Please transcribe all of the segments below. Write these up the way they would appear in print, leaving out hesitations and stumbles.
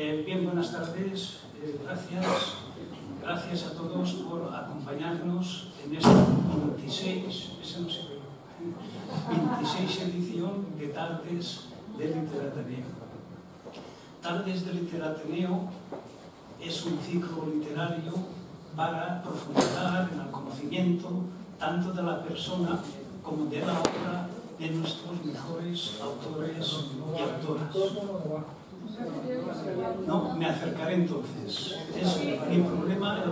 Bien, buenas tardes. Gracias a todos por acompañarnos en esta 26 edición de Tardes de Literateneo. Tardes de Literateneo es un ciclo literario para profundizar en el conocimiento tanto de la persona como de la obra de nuestros mejores autores y autoras. No, me acercaré entonces. El problema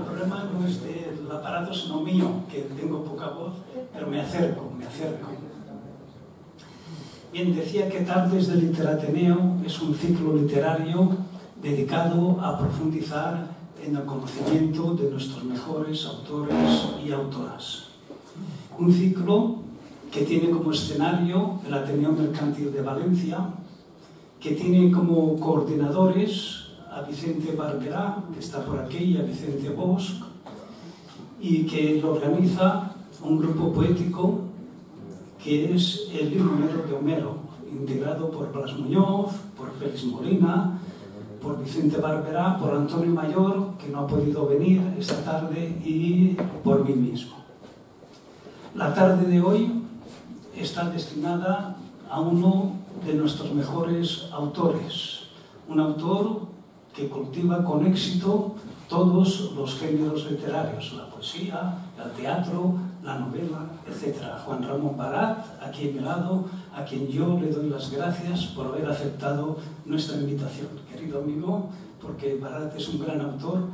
no es del aparato, sino mío, que tengo poca voz, pero me acerco. Bien, decía que Tardes de Literateneo es un ciclo literario dedicado a profundizar en el conocimiento de nuestros mejores autores y autoras. Un ciclo que tiene como escenario el Ateneo Mercantil de Valencia, que tiene como coordinadores a Vicente Barberá, que está por aquí, y a Vicente Bosch, y que lo organiza un grupo poético que es el Libro de Homero, integrado por Blas Muñoz, por Félix Molina, por Vicente Barberá, por Antonio Mayor, que no ha podido venir esta tarde, y por mí mismo. La tarde de hoy está destinada a uno de nuestros mejores autores, un autor que cultiva con éxito todos los géneros literarios, la poesía, el teatro, la novela, etc. Juan Ramón Barat, aquí a mi lado, a quien yo le doy las gracias por haber aceptado nuestra invitación. Querido amigo, porque Barat es un gran autor,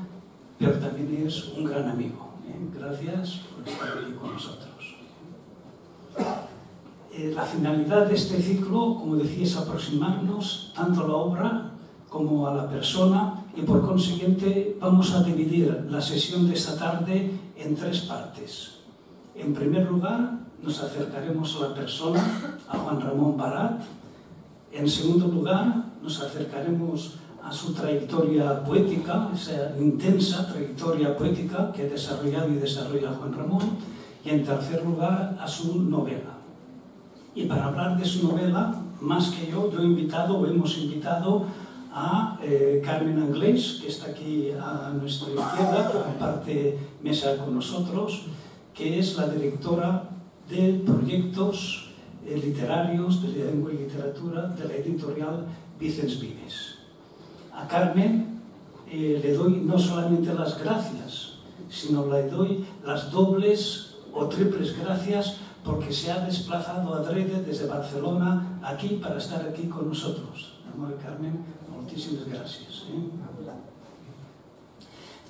pero también es un gran amigo. Gracias por estar aquí con nosotros. La finalidad de este ciclo, como decía, es aproximarnos tanto a la obra como a la persona, y por consiguiente vamos a dividir la sesión de esta tarde en tres partes. En primer lugar, nos acercaremos a la persona, a Juan Ramón Barat. En segundo lugar, nos acercaremos a su trayectoria poética, esa intensa trayectoria poética que ha desarrollado y desarrolla Juan Ramón. Y en tercer lugar, a su novela. Y para hablar de su novela, más que yo hemos invitado a Carmen Anglés, que está aquí a nuestra izquierda, que comparte mesa con nosotros, que es la directora de proyectos literarios de lengua y literatura de la editorial Vicens Vives. A Carmen le doy no solamente las gracias, sino le doy las dobles o triples gracias porque se ha desplazado adrede desde Barcelona aquí para estar aquí con nosotros. Amor, Carmen, muchísimas gracias.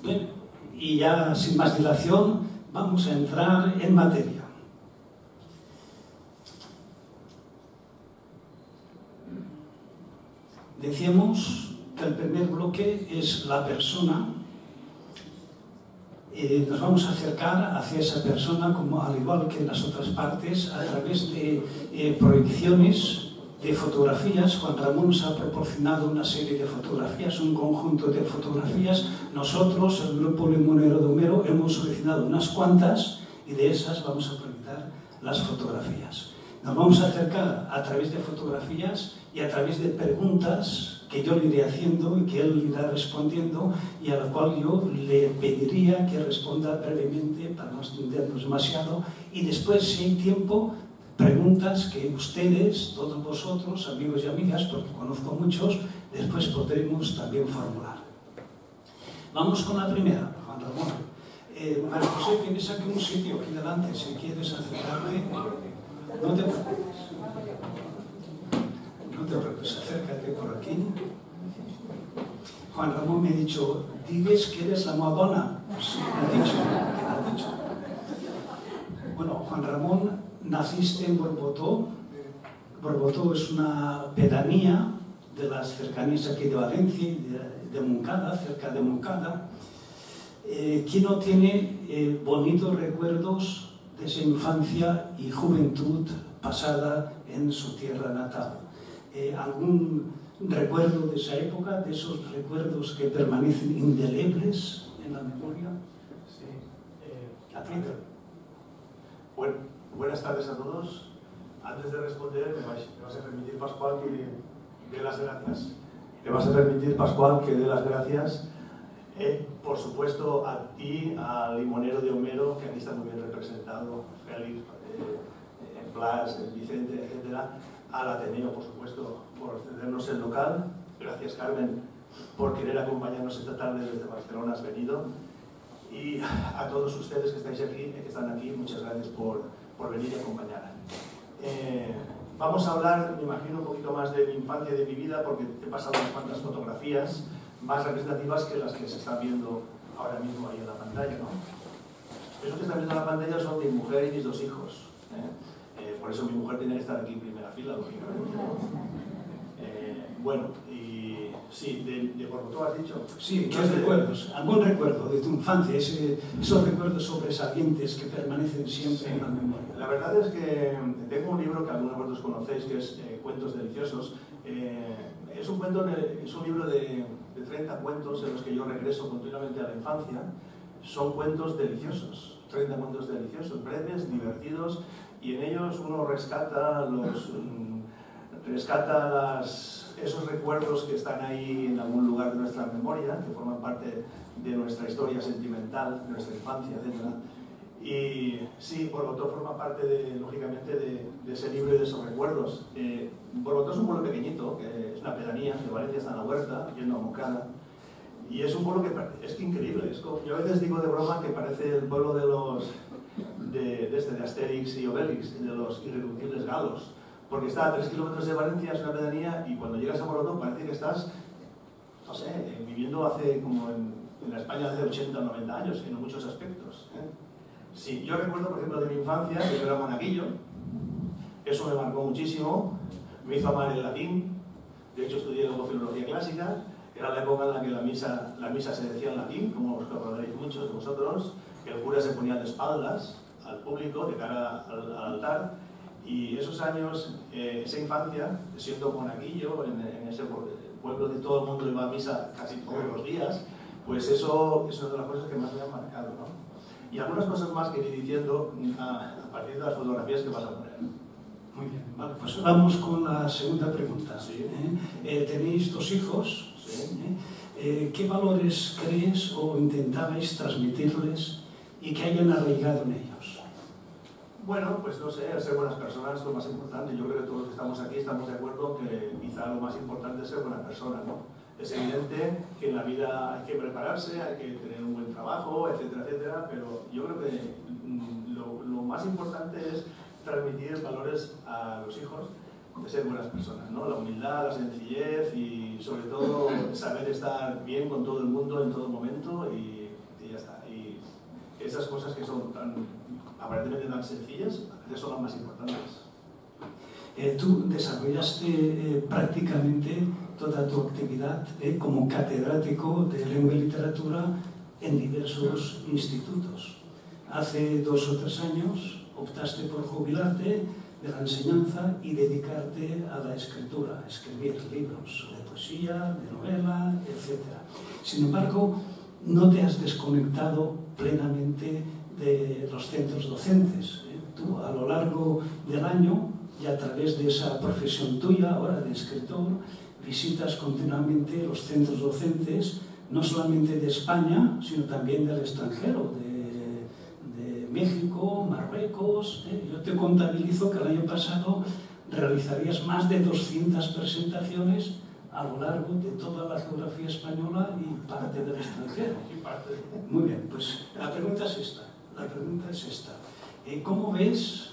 Bueno, y ya sin más dilación, vamos a entrar en materia. Decíamos que el primer bloque es la persona. Nos vamos a acercar hacia esa persona, como al igual que en las otras partes, a través de proyecciones de fotografías. Juan Ramón nos ha proporcionado una serie de fotografías, un conjunto de fotografías. Nosotros, el Grupo Limonero de Homero, hemos seleccionado unas cuantas y de esas vamos a proyectar las fotografías. Nos vamos a acercar a través de fotografías y a través de preguntas que yo le iré haciendo y que él irá respondiendo, y a la cual yo le pediría que responda brevemente para no extendernos demasiado, y después, si hay tiempo, preguntas que ustedes, todos vosotros, amigos y amigas, porque conozco muchos, después podremos también formular. Vamos con la primera, Juan Ramón. María José, tienes aquí un sitio aquí delante, si quieres acercarte. No te preocupes. No te preocupes, acércate por aquí. Juan Ramón me ha dicho, ¿dices que eres la Madonna? Sí, me ha dicho. Bueno, Juan Ramón, naciste en Borbotó. Borbotó es una pedanía de las cercanías aquí de Valencia, de Montcada, cerca de Montcada. ¿Quién no tiene bonitos recuerdos de esa infancia y juventud pasada en su tierra natal? ¿Algún recuerdo de esa época, de esos recuerdos que permanecen indelebles en la memoria? Sí. Buenas tardes a todos. Antes de responder, me vas a permitir, Pascual, que dé las gracias Me vas a permitir, Pascual, que dé las gracias, por supuesto, a ti, al limonero de Homero, que aquí está muy bien representado, Félix, Blas, Vicente, etcétera, al Ateneo, por supuesto, por cedernos el local. Gracias, Carmen, por querer acompañarnos esta tarde desde Barcelona, has venido. Y a todos ustedes que estáis aquí, que están aquí, muchas gracias por venir y acompañar. Vamos a hablar, me imagino, un poquito más de mi infancia y de mi vida, porque he pasado unas cuantas fotografías más representativas que las que se están viendo ahora mismo ahí en la pantalla, ¿no? Esos que están viendo en la pantalla son mi mujer y mis dos hijos. Por eso mi mujer tiene que estar aquí en primera fila, lógicamente, ¿no? Bueno, y sí, de Borbotó has dicho. Sí, ¿qué recuerdos? ¿Algún recuerdo de tu infancia? Esos recuerdos sobresalientes que permanecen siempre en la memoria. La verdad es que tengo un libro que algunos de vosotros conocéis, que es Cuentos Deliciosos. Es un libro de 30 cuentos en los que yo regreso continuamente a la infancia. Son cuentos deliciosos, 30 cuentos deliciosos, breves, divertidos, y en ellos uno rescata esos recuerdos que están ahí en algún lugar de nuestra memoria, que forman parte de nuestra historia sentimental, de nuestra infancia, etc. Y sí, Borbotó forma parte, lógicamente, de ese libro y de esos recuerdos. Borbotó es un pueblo pequeñito, que es una pedanía, de Valencia está en la Huerta, yendo a Moncada, y es un pueblo que es increíble. Yo a veces digo de broma que parece el pueblo de Asterix y Obelix, de los irreductibles galos, porque está a 3 kilómetros de Valencia, es una pedanía, y cuando llegas a Borbotó parece que estás, no sé, viviendo como en la España de hace 80 o 90 años, en muchos aspectos. Sí, yo recuerdo, por ejemplo, de mi infancia, que yo era monaguillo, eso me marcó muchísimo, me hizo amar el latín, de hecho estudié luego filología clásica, era la época en la que la misa se decía en latín, como os acordaréis muchos de vosotros, que el cura se ponía de espaldas al público, de cara al altar, y esos años, esa infancia, siendo monaguillo, en ese pueblo de todo el mundo iba a misa casi todos los días, pues eso es una de las cosas que más me han marcado, ¿no? Y algunas cosas más que iré diciendo a partir de las fotografías que vas a poner. Muy bien, vale, pues vamos con la segunda pregunta. Sí. Tenéis 2 hijos. Sí. ¿Qué valores crees o intentabais transmitirles y que hayan arraigado en ellos? Bueno, pues no sé, ser buenas personas es lo más importante. Yo creo que todos los que estamos aquí estamos de acuerdo que quizá lo más importante es ser buena persona, ¿no? Es evidente que en la vida hay que prepararse, hay que tener un buen trabajo, etcétera, etcétera, pero yo creo que lo más importante es transmitir valores a los hijos de ser buenas personas, ¿no? La humildad, la sencillez y sobre todo saber estar bien con todo el mundo en todo momento y ya está. Y esas cosas que son aparentemente tan sencillas, a veces son las más importantes. Tú desarrollaste prácticamente toda tu actividad como catedrático de lengua y literatura en diversos institutos. Hace 2 o 3 años optaste por jubilarte de la enseñanza y dedicarte a la escritura, a escribir libros de poesía, de novela, etc. Sin embargo, no te has desconectado plenamente de los centros docentes. Tú, a lo largo del año, y a través de esa profesión tuya ahora de escritor, visitas continuamente los centros docentes, no solamente de España, sino también del extranjero, de México, Marruecos. Yo te contabilizo que el año pasado realizarías más de 200 presentaciones a lo largo de toda la geografía española y parte del extranjero. Muy bien, pues la pregunta es esta. ¿Cómo ves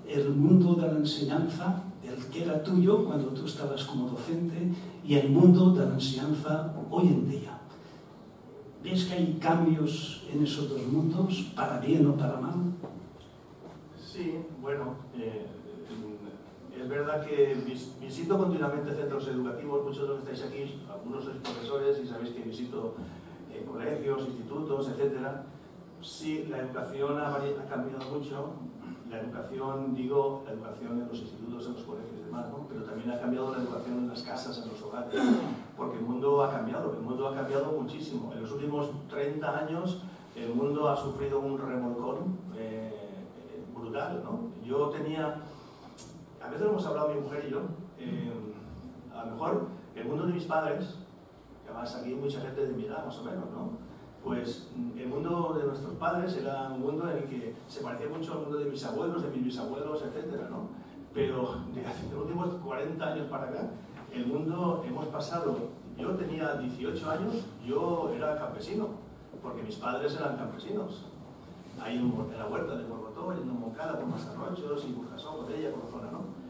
el mundo de la enseñanza, el que era tuyo cuando tú estabas como docente, y el mundo de la enseñanza hoy en día? ¿Ves que hay cambios en esos 2 mundos, para bien o para mal? Sí, bueno, es verdad que visito continuamente centros educativos, muchos de los que estáis aquí, algunos sois profesores y sabéis que visito colegios, institutos, etc. Sí, la educación ha cambiado mucho. La educación en los institutos, en los colegios y demás, ¿no? Pero también ha cambiado la educación en las casas, en los hogares, porque el mundo ha cambiado muchísimo. En los últimos 30 años el mundo ha sufrido un remolcón brutal, ¿no? A veces lo hemos hablado mi mujer y yo, A lo mejor el mundo de mis padres, que además aquí hay mucha gente de mi edad más o menos, ¿no? Pues el mundo de nuestros padres era un mundo en el que se parecía mucho al mundo de mis abuelos, de mis bisabuelos, etcétera, ¿no? Pero desde los últimos 40 años para acá, el mundo hemos pasado, yo tenía 18 años, yo era campesino, porque mis padres eran campesinos. Ahí en la huerta de Borbotó, en Moncada, por Masarrochos y Burjasó, Botella, por la zona, ¿no?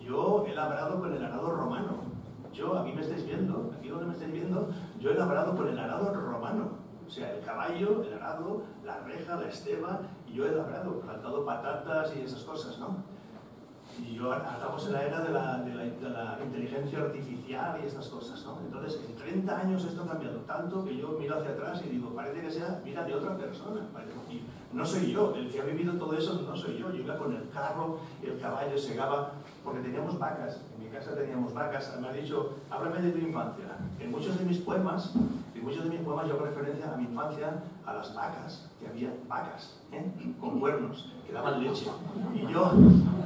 Yo he labrado con el arado romano. Yo, aquí me estáis viendo, aquí donde me estáis viendo, yo he labrado con el arado romano. O sea, el caballo, el arado, la reja, la esteba, y yo he labrado, plantado patatas y esas cosas, ¿no? Y yo, estamos en la era de la inteligencia artificial y estas cosas, ¿no? Entonces, en 30 años esto ha cambiado tanto que yo miro hacia atrás y digo, parece que sea vida de otra persona. Y no soy yo, el que ha vivido todo eso no soy yo. Yo iba con el carro, el caballo segaba, porque teníamos vacas. En mi casa teníamos vacas. Me ha dicho, háblame de tu infancia. En muchos de mis poemas yo hago referencia a mi infancia, a las vacas, que había vacas, con cuernos, que daban leche.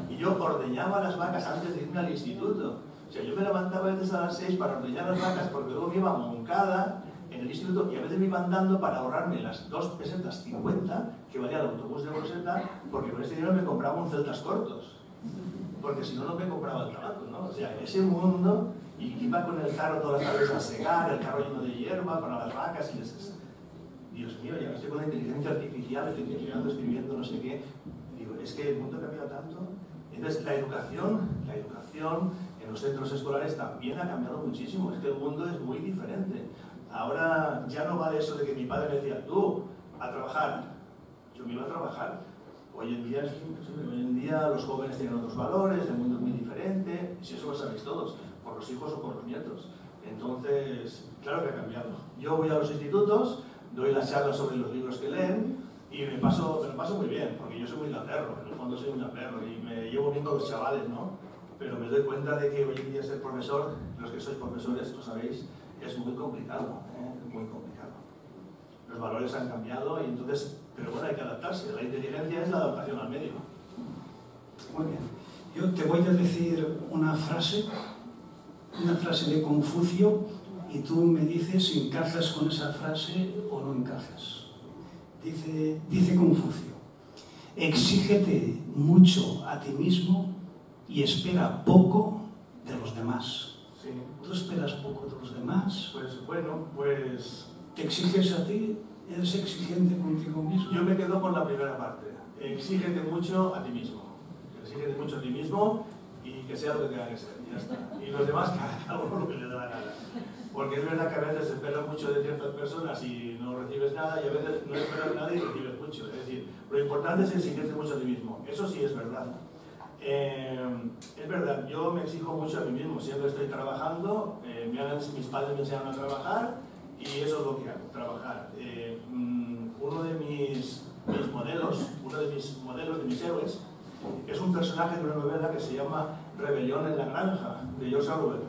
Y yo ordeñaba las vacas antes de irme al instituto. O sea, yo me levantaba a veces a las 6 para ordeñar las vacas, porque luego me iba a Moncada, en el instituto, y a veces me iba andando para ahorrarme las 2 pesetas 50 que valía el autobús de Roseta, porque con ese dinero me compraba un celtas cortos. Porque si no, no me compraba el tabaco, ¿no? O sea, ese mundo, y iba con el carro todas las tardes a segar, el carro lleno de hierba para las vacas, y Dios mío, ya estoy con la inteligencia artificial, estoy escribiendo, no sé qué. Digo, es que el mundo ha cambiado tanto. Entonces, la educación en los centros escolares también ha cambiado muchísimo. Es que el mundo es muy diferente. Ahora ya no vale eso de que mi padre me decía, tú, a trabajar. Yo me iba a trabajar. Hoy en día los jóvenes tienen otros valores, el mundo es muy diferente, si eso lo sabéis todos, por los hijos o por los nietos. Entonces, claro que ha cambiado. Yo voy a los institutos, doy las charlas sobre los libros que leen y me lo paso muy bien, porque yo soy muy gamberro, en el fondo soy un gamberro y me llevo bien con los chavales, ¿no? Pero me doy cuenta de que hoy en día ser profesor, los que sois profesores, lo sabéis, es muy complicado, muy complicado. Los valores han cambiado y entonces, pero bueno, hay que adaptarse. La inteligencia es la adaptación al medio. Muy bien. Yo te voy a decir una frase de Confucio, y tú me dices si encajas con esa frase o no encajas. Dice Confucio, exígete mucho a ti mismo y espera poco de los demás. Sí. ¿Tú esperas poco de los demás? Pues bueno, pues... ¿Te exiges a ti? ¿Eres exigente contigo mismo? Yo me quedo con la primera parte. Exígete mucho a ti mismo. Exígete mucho a ti mismo y que sea lo que tenga que ser. Ya está. Y los demás, cada uno lo que le da la gana. Porque es verdad que a veces esperas mucho de ciertas personas y no recibes nada, y a veces no esperas nada y recibes mucho. Es decir, lo importante es exigirte mucho a ti mismo. Eso sí es verdad. Es verdad, yo me exijo mucho a mí mismo. Siempre estoy trabajando, mis padres me enseñaron a trabajar y eso es lo que hago, trabajar. Uno de mis modelos, de mis héroes, es un personaje de una novela que se llama Rebelión en la Granja, de George Orwell,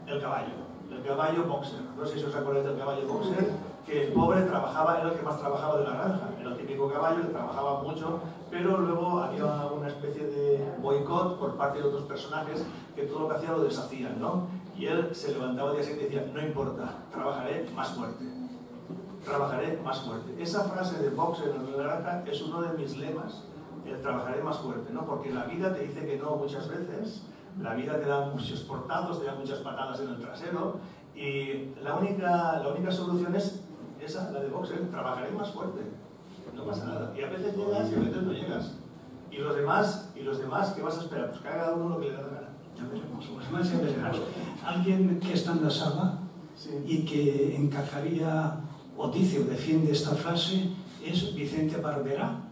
el caballo boxer. No sé si os acordáis del caballo boxer, que el pobre era el que más trabajaba de la granja. Era el típico caballo que trabajaba mucho, pero luego había una especie de boicot por parte de otros personajes que todo lo que hacía lo deshacían, ¿no? Y él se levantaba el día siguiente y decía, no importa, trabajaré más fuerte. Trabajaré más fuerte. Esa frase de boxer en la granja es uno de mis lemas, el trabajaré más fuerte, ¿no? Porque la vida te dice que no muchas veces, la vida te da muchos portazos, te da muchas patadas en el trasero, y la única solución es esa, la de boxer, trabajaré más fuerte, no pasa nada. Y a veces llegas y a veces no llegas. Y los demás, ¿qué vas a esperar? Pues que haga uno lo que le da la gana. Ya veremos, los demás ya veremos. Alguien que está en la sala y que encajaría, o dice o defiende esta frase, es Vicente Barberá.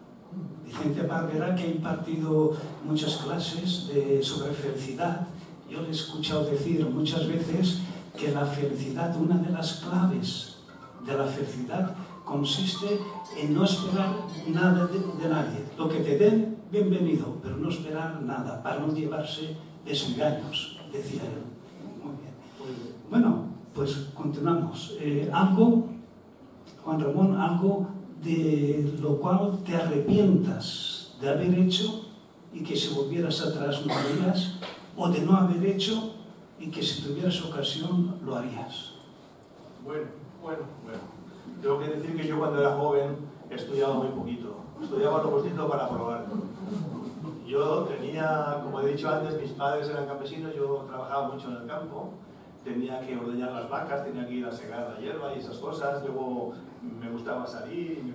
Vicente Barberá, que ha impartido muchas clases sobre felicidad. Yo le he escuchado decir muchas veces que la felicidad, una de las claves de la felicidad, consiste en no esperar nada de nadie. Lo que te den, bienvenido, pero no esperar nada, para no llevarse desengaños, decía él. Muy bien. Bueno, pues continuamos. Juan Ramón, algo de lo cual te arrepientas de haber hecho y que si volvieras atrás no harías, o de no haber hecho y que si tuvieras ocasión lo harías? Bueno. Tengo que decir que yo cuando era joven estudiaba muy poquito. Estudiaba lo justito para aprobar. Yo tenía, como he dicho antes, mis padres eran campesinos, yo trabajaba mucho en el campo. Tenía que ordeñar las vacas, tenía que ir a secar la hierba y esas cosas. Luego me gustaba salir,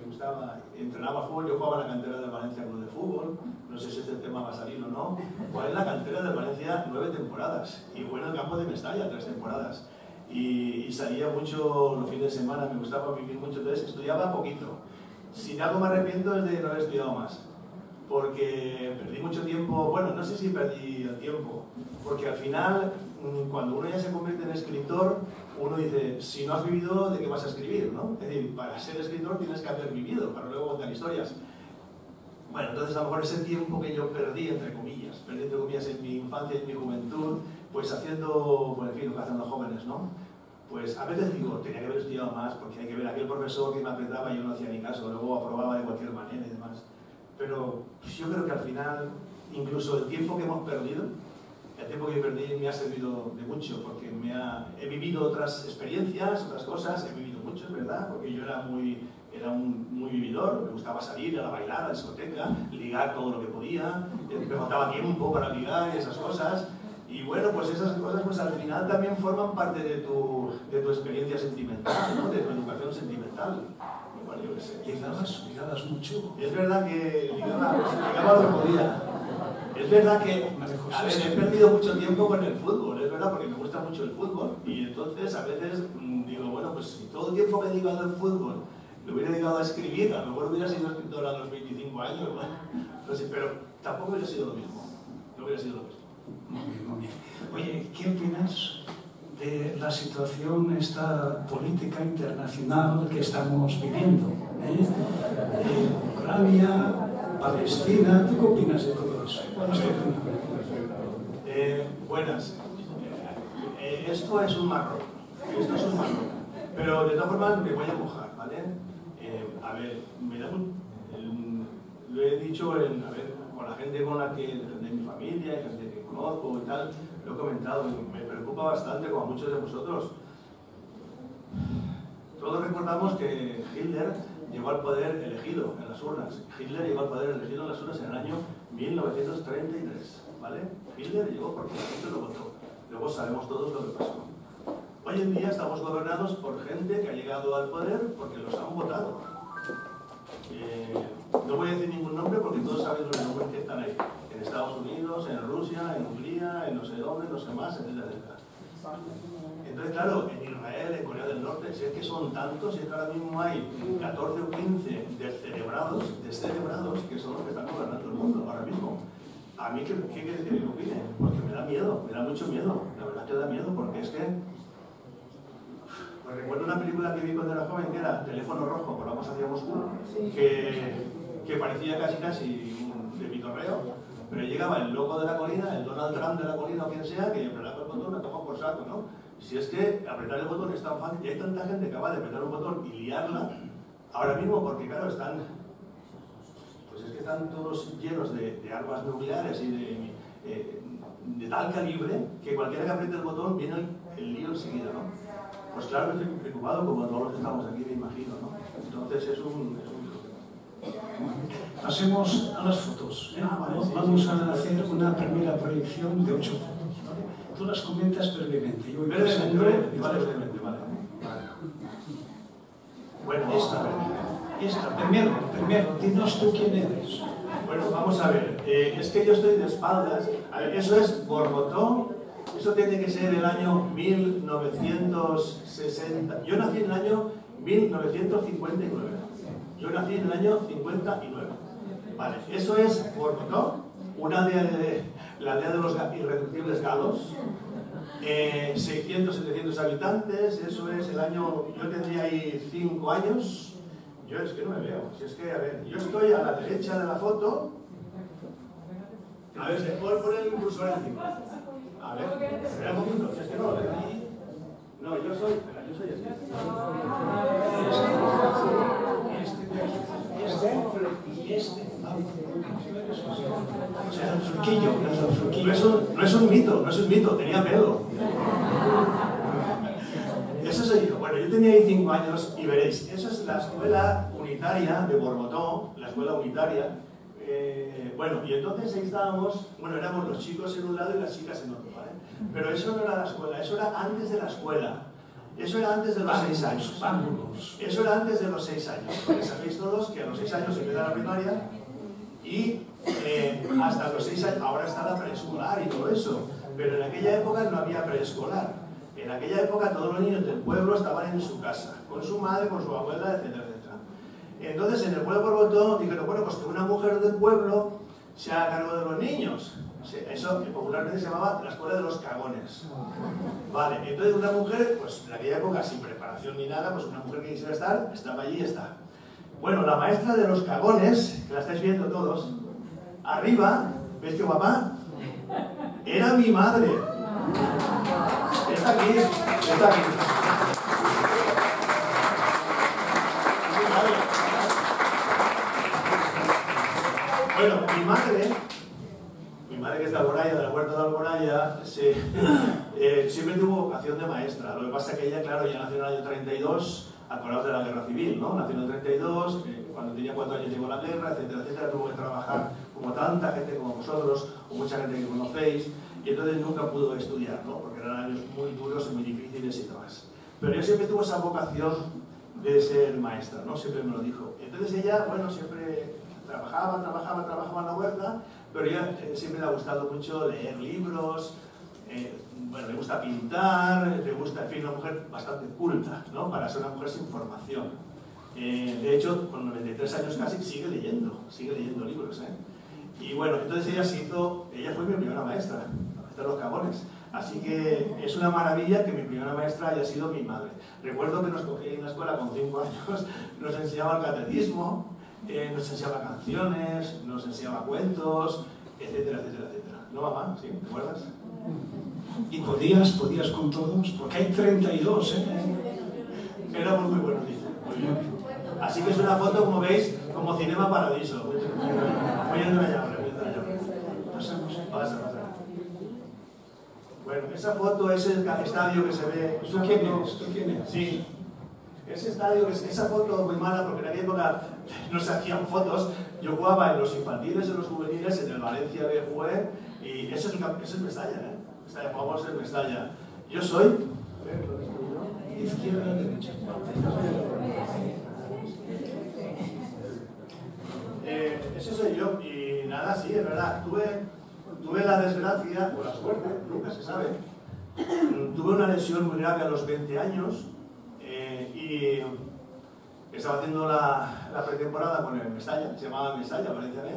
entrenaba fútbol. Yo jugaba en la cantera de Valencia Club de Fútbol. No sé si este tema va a salir o no. Jugué en la cantera de Valencia 9 temporadas y jugué en el campo de Mestalla 3 temporadas. Y salía mucho los fines de semana, me gustaba vivir mucho, entonces estudiaba poquito. Si de algo me arrepiento es de no haber estudiado más, porque perdí mucho tiempo. Bueno, no sé si perdí el tiempo, porque al final, cuando uno ya se convierte en escritor, uno dice, si no has vivido, ¿de qué vas a escribir? ¿No? Es decir, para ser escritor tienes que haber vivido, para luego contar historias. Bueno, entonces a lo mejor ese tiempo que yo perdí entre comillas en mi infancia y en mi juventud, pues haciendo, pues en fin, lo que hacen los jóvenes, ¿no? Pues a veces digo, tenía que haber estudiado más, porque hay que ver aquel profesor que me apretaba y yo no hacía ni caso, luego aprobaba de cualquier manera y demás. Pero yo creo que al final, incluso el tiempo que hemos perdido, el tiempo que perdí me ha servido de mucho, porque he vivido otras experiencias, otras cosas, he vivido mucho, es verdad, porque yo era muy vividor, me gustaba salir a bailar, a la discoteca, ligar todo lo que podía, me faltaba tiempo para ligar y esas cosas. Y bueno, pues esas cosas pues al final también forman parte de tu experiencia sentimental, ¿no? De tu educación sentimental. Bueno, yo qué sé. ¿Ligabas mucho? Es verdad que ligaba lo que podía. Es verdad que a ver, he perdido mucho tiempo con el fútbol, es verdad, porque me gusta mucho el fútbol. Y entonces a veces digo, bueno, pues si todo el tiempo que he dedicado al fútbol lo hubiera dedicado a escribir, a lo mejor hubiera sido escritor a los 25 años, no sé, pero tampoco hubiera sido lo mismo. No hubiera sido lo mismo. Muy bien. Oye, ¿qué opinas de la situación esta política internacional que estamos viviendo? Ucrania, Palestina, ¿tú qué opinas de todo eso? ¿Cuál es tu opinión? Buenas. Esto es un marrón. Pero de todas formas me voy a mojar, ¿vale? A ver, lo he dicho con la gente con la que, de mi familia, gente que conozco y tal, lo he comentado, me preocupa bastante, como a muchos de vosotros. Todos recordamos que Hitler llegó al poder elegido en las urnas. Hitler llegó al poder elegido en las urnas en el año 1933, ¿vale? Hitler llegó porque la gente lo votó. Luego sabemos todos lo que pasó. Hoy en día estamos gobernados por gente que ha llegado al poder porque los han votado. No voy a decir ningún nombre porque todos saben los nombres que están ahí. En Estados Unidos, en Rusia, en Hungría, en no sé dónde, no sé más, etcétera, etcétera. Entonces, claro, en Israel, en Corea del Norte, si es que son tantos, si es que ahora mismo hay 14 o 15 descerebrados que son los que están gobernando el mundo ahora mismo. A mí, ¿qué quiere que yo opine? Porque me da miedo, me da mucho miedo. La verdad que da miedo porque es que... Recuerdo una película que vi cuando era joven que era Teléfono Rojo, volamos hacia Moscú, que parecía casi de pitorreo, pero llegaba el loco de la colina, el Donald Trump de la colina o quien sea, que apretaba el botón, me toma por saco, ¿no? Si es que apretar el botón es tan fácil, y hay tanta gente capaz de apretar un botón y liarla, ahora mismo, porque claro, están todos llenos de armas nucleares y de tal calibre, que cualquiera que apriete el botón viene el lío enseguida, ¿no? Pues claro, estoy preocupado, como todos los que estamos aquí, me imagino, ¿no? Entonces es un Pasemos a las fotos. Vamos a hacer una primera proyección de 8 fotos. ¿Vale? Tú las comentas brevemente. Yo voy brevemente, vale. Bueno, esta. Primero, dinos tú quién eres. Bueno, vamos a ver. Es que yo estoy de espaldas. A ver, eso es Borbotón. Eso tiene que ser el año 1960. Yo nací en el año 1959. Yo nací en el año 59. Vale, eso es Borbotón, la aldea de los irreductibles galos. 600, 700 habitantes, eso es el año... Yo tendría ahí 5 años. Yo es que no me veo. Si es que, a ver, yo estoy a la derecha de la foto. A ver, se puede poner el cursor encima. A ver, espera un momento, si es que no lo veo. No, yo soy así. O sea, el flequillo. No es un mito, tenía pelo. Eso soy yo. Bueno, yo tenía ahí 5 años y veréis, eso es la escuela unitaria de Borbotó, la escuela unitaria. Bueno, y entonces ahí estábamos, bueno, éramos los chicos en un lado y las chicas en otro, ¿vale? Pero eso no era la escuela, eso era antes de la escuela. Eso era antes de los 6 años. Eso era antes de los 6 años. Porque sabéis todos que a los 6 años se empieza la primaria y hasta los 6 años, ahora está la preescolar y todo eso. Pero en aquella época no había preescolar. En aquella época todos los niños del pueblo estaban en su casa, con su madre, con su abuela, etcétera, etcétera. Entonces en el pueblo de Borbotó dijeron, bueno, pues que una mujer del pueblo se haga cargo de los niños. Eso popularmente se llamaba la escuela de los cagones. Vale, entonces una mujer, pues en aquella época sin preparación ni nada, pues una mujer que quisiera estar, estaba allí y está. Bueno, la maestra de los cagones, que la estáis viendo todos, arriba, ¿veis qué guapa? Era mi madre. Está aquí, está aquí. Bueno, mi madre que es de Alboraya, de la Huerta de Alboraya, siempre tuvo vocación de maestra. Lo que pasa es que ella, claro, ya nació en el año 32, acordaos de la Guerra Civil, ¿no? Nació en el 32, cuando tenía 4 años llegó la guerra, etcétera, etcétera, tuvo que trabajar como tanta gente como vosotros, o mucha gente que conocéis, y entonces nunca pudo estudiar, ¿no? Porque eran años muy duros y muy difíciles y demás. Pero ella siempre tuvo esa vocación de ser maestra, ¿no? Siempre me lo dijo. Entonces ella, bueno, siempre trabajaba en la huerta, pero ella siempre le ha gustado mucho leer libros, bueno, le gusta pintar, le gusta, en fin, una mujer bastante culta, ¿no? Para ser una mujer sin formación. De hecho, con 93 años casi sigue leyendo libros, Y bueno, entonces ella fue mi primera maestra de los cagones. Así que es una maravilla que mi primera maestra haya sido mi madre. Recuerdo que nos cogía en la escuela con 5 años, nos enseñaba el catecismo, nos enseñaba canciones, nos enseñaba cuentos, etcétera, etcétera, etcétera. ¿No, mamá? ¿Sí? ¿Te acuerdas? ¿Y podías con todos? Porque hay 32, Éramos muy buenos, dice. Muy bien. Así que es una foto, como veis, como Cinema Paradiso. Muy entrañable, muy entrañable. Pasa. Bueno, esa foto es el estadio que se ve. ¿Tú quién eres? Sí. Ese estadio, esa foto muy mala, porque en aquella época no se hacían fotos. Yo jugaba en los infantiles, en los juveniles, en el Valencia B jugué, y eso es Mestalla, Mestalla, jugamos en Mestalla. Yo soy... Izquierda, derecha. Ese soy yo, y nada, sí, es verdad. Tuve la desgracia, o la suerte, nunca se sabe. Tuve una lesión muy grave a los 20 años. Y estaba haciendo la pretemporada con el Mestalla, se llamaba Mestalla, Valencia B.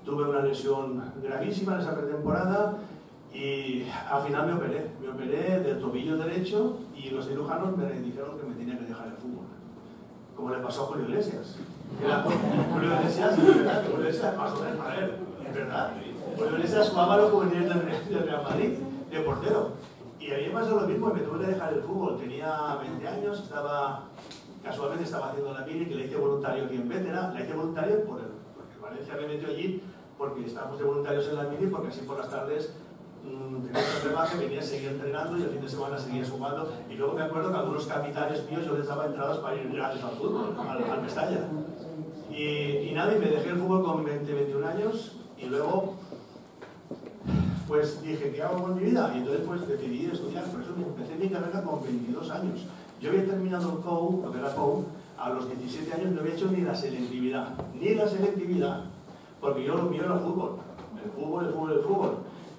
Tuve una lesión gravísima en esa pretemporada y al final me operé del tobillo derecho y los cirujanos me dijeron que me tenía que dejar el fútbol. Como le pasó a Julio Iglesias. Julio Iglesias, más o menos, a ver, es verdad. Julio Iglesias jugaba a los juveniles del Real Madrid, de portero. Y a mí me pasó lo mismo, me tuve que dejar el fútbol. Tenía 20 años, casualmente estaba haciendo la mili, que la hice voluntario aquí en Vétera. La hice voluntario porque Valencia me metió allí, porque estábamos de voluntarios en la mili, porque así por las tardes tenía un trebaje, venía a seguir entrenando y el fin de semana seguía jugando. Y luego me acuerdo que algunos capitanes míos yo les daba entradas para ir gratis al fútbol, al Mestalla. Y nada, y me dejé el fútbol con 21 años y luego... pues dije, ¿qué hago con mi vida? Y entonces pues decidí estudiar, por eso empecé mi carrera con 22 años. Yo había terminado el COU, lo que era COU, a los 17 años no había hecho ni la selectividad, porque yo lo mío era el fútbol.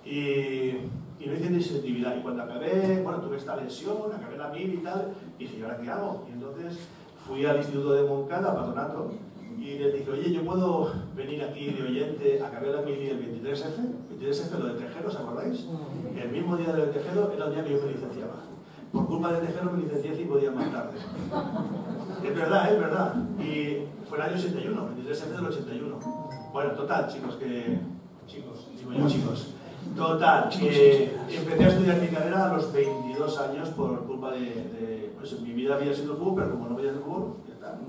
Y no hice ni selectividad. Y cuando acabé, bueno, tuve esta lesión, acabé la mil y tal, dije, ¿y ahora qué hago? Y entonces fui al Instituto de Moncada, a Patronato, y les dije, oye, yo puedo venir aquí de oyente, acabé la mili el 23F, lo de Tejero, ¿os acordáis? El mismo día del Tejero era el día que yo me licenciaba. Por culpa de Tejero me licencié 5 días más tarde. Es verdad, es verdad. Y fue el año 81, 23F del 81. Bueno, total, chicos, total, que empecé a estudiar mi carrera a los 22 años por culpa de pues mi vida había sido fútbol, pero como no veía el fútbol, ya está.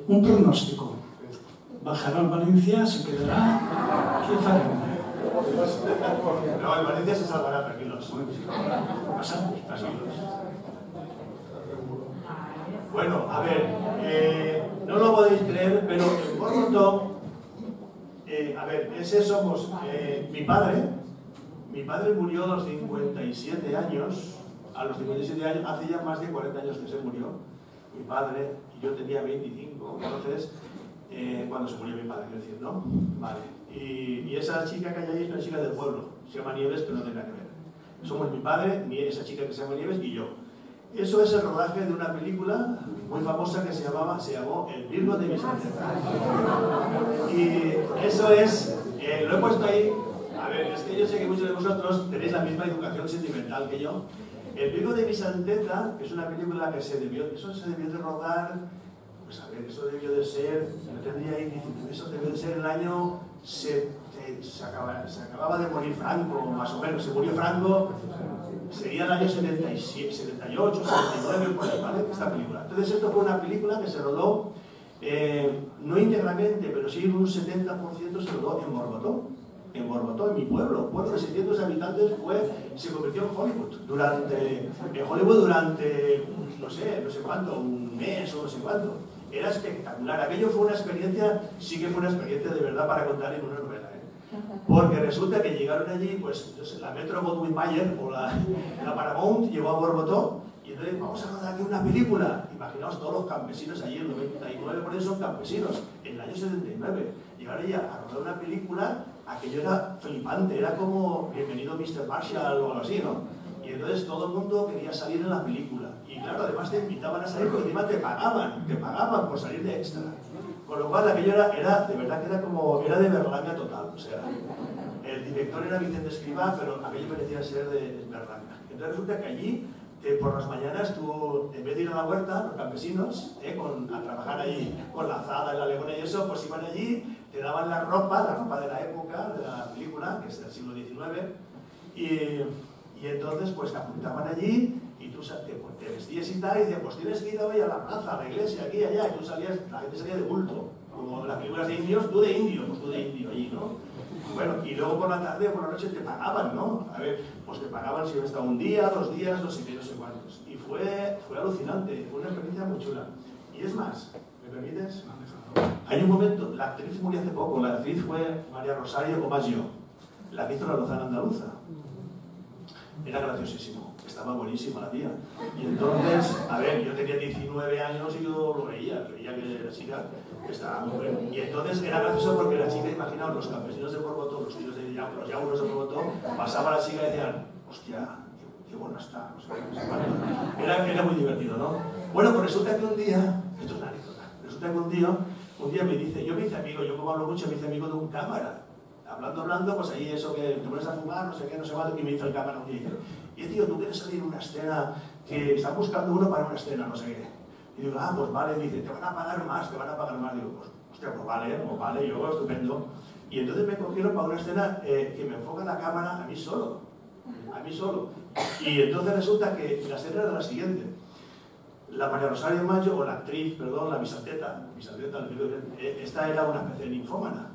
Un pronóstico. bajará a Valencia, se quedará. ¿Qué faremos? No, en Valencia se salvará, tranquilos. Pasamos. Tranquilos. Bueno, a ver, no lo podéis creer, pero en Borboto, a ver, ese somos, mi padre murió a los 57 años, hace ya más de 40 años que se murió, mi padre, y yo tenía 25, entonces, cuando se murió mi padre, quiero decir, ¿no? Vale, y esa chica que hay ahí es una chica del pueblo, se llama Nieves, pero no tiene nada que ver. Somos mi padre, esa chica que se llama Nieves y yo. Eso es el rodaje de una película muy famosa que se llamó El Virgo de Vicenteta. Y eso es, lo he puesto ahí, a ver, es que yo sé que muchos de vosotros tenéis la misma educación sentimental que yo. El Virgo de Vicenteta, que es una película que se debió de rodar, pues a ver, eso debió de ser, yo tendría ahí 19, eso debió de ser el año, se acababa de morir Franco, más o menos, se murió Franco, sería el año 77, 78, 79, por ahí, ¿vale? Esta película. Entonces esto fue una película que se rodó, no íntegramente, pero sí en un 70% se rodó en Borbotó. En Borbotó, en mi pueblo de 600 habitantes, se convirtió en Hollywood durante, no sé cuánto, un mes o no sé cuánto. Era espectacular. Aquello fue una experiencia, sí que fue una experiencia de verdad para contar en una novela. Porque resulta que llegaron allí, pues la Metro Goldwyn Mayer o la Paramount llegó a Borbotó y entonces vamos a rodar aquí una película. Imaginaos todos los campesinos allí, el 99% por eso son campesinos, en el año 79. Llegaron allí a rodar una película, aquello era flipante, era como Bienvenido Mr. Marshall o algo así, ¿no? Y entonces todo el mundo quería salir en la película. Y claro, además te invitaban a salir porque encima te pagaban por salir de extra. Con lo cual aquello era de verdad que era de Berlanga total, o sea, el director era Vicente Escrivá, pero aquello parecía ser de Berlanga. Entonces resulta que allí, por las mañanas, tú, en vez de ir a la huerta, los campesinos, a trabajar allí con la azada y la legona y eso, pues iban allí, te daban la ropa de la época, de la película, que es del siglo XIX, y entonces pues te apuntaban allí, y tú te vestías y tal, y decían, pues tienes que ir hoy a la plaza, a la iglesia, aquí y allá, y tú salías, la gente salía de bulto, como las películas de indios, tú de indio allí, ¿no? Bueno, y luego por la tarde o por la noche te pagaban, ¿no? A ver, pues te pagaban si estaba un día, 2 días, no sé qué, no sé cuántos. Y fue alucinante, fue una experiencia muy chula. Y es más, ¿me permites? Hay un momento, la actriz murió hace poco, la actriz fue María Rosario Omaggio, la que hizo La Lozana Andaluza. Era graciosísimo, estaba buenísima la tía. Y entonces, a ver, yo tenía 19 años y yo lo veía que la chica estaba muy buena. Y entonces era gracioso porque la chica, imaginaos, los campesinos de Borbotó, los tíos de los yauros de Borbotó, pasaba la chica y decían, hostia, qué buena está, no sé qué. Era muy divertido, ¿no? Bueno, pues resulta que un día, esto es una anécdota, resulta que un día me dice, yo me hice amigo, yo como hablo mucho, me hice amigo de un cámara. Hablando, pues ahí eso que te pones a fumar, no sé qué, no sé cuánto, y me dice el cámara un día, y tío, tú quieres salir en una escena, que están buscando uno para una escena, no sé qué. Y digo, pues vale, dice, te van a pagar más. Digo, pues, hostia, pues vale, yo, estupendo. Y entonces me cogieron para una escena que me enfoca la cámara a mí solo. Y entonces resulta que la escena era la siguiente. La María Rosario Omaggio, o la actriz, perdón, la Vicenteta, esta era una especie de ninfómana.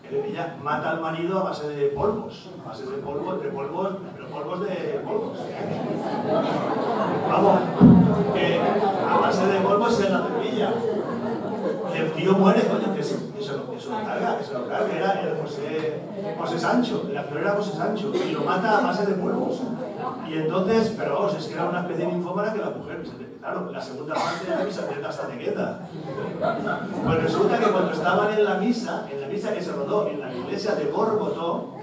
Ella mata al marido a base de polvos. Vamos, que a base de polvos en la cervilla. Y el tío muere, coño, que se lo carga, era José Sancho, el actor era José Sancho, y lo mata a base de polvos. Y entonces, pero vamos, es que era una especie de ninfómana que la mujer, claro, la segunda parte era Vicenteta hasta te queda. Pues resulta que cuando estaban en la misa que se rodó en la iglesia de Borbotó,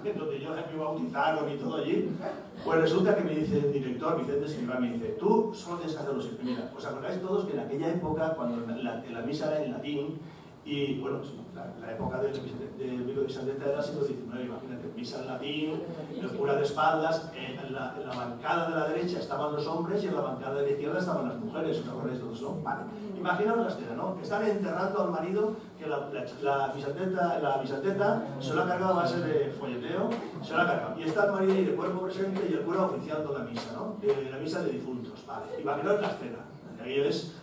en donde yo me bautizaron y todo allí, pues resulta que me dice el director, Vicente Escrivá, me dice, tú solo tienes que hacerlo siempre. Mira, os acordáis todos que en aquella época, cuando la misa era en latín, y bueno, la época del Virgo de Vicenteta era el siglo XIX, imagínate, misa en latín, el cura de espaldas, en la bancada de la derecha estaban los hombres y en la bancada de la izquierda estaban las mujeres, ¿os acordáis todos, no? Vale, imaginaos la escena, ¿no? Que están enterrando al marido, que la Vicenteta se lo ha cargado a base de folleteo, se lo ha cargado, y está el marido ahí de cuerpo presente y el cura oficiando la misa, ¿no? La misa de difuntos, vale, imaginaos la escena, aquello es,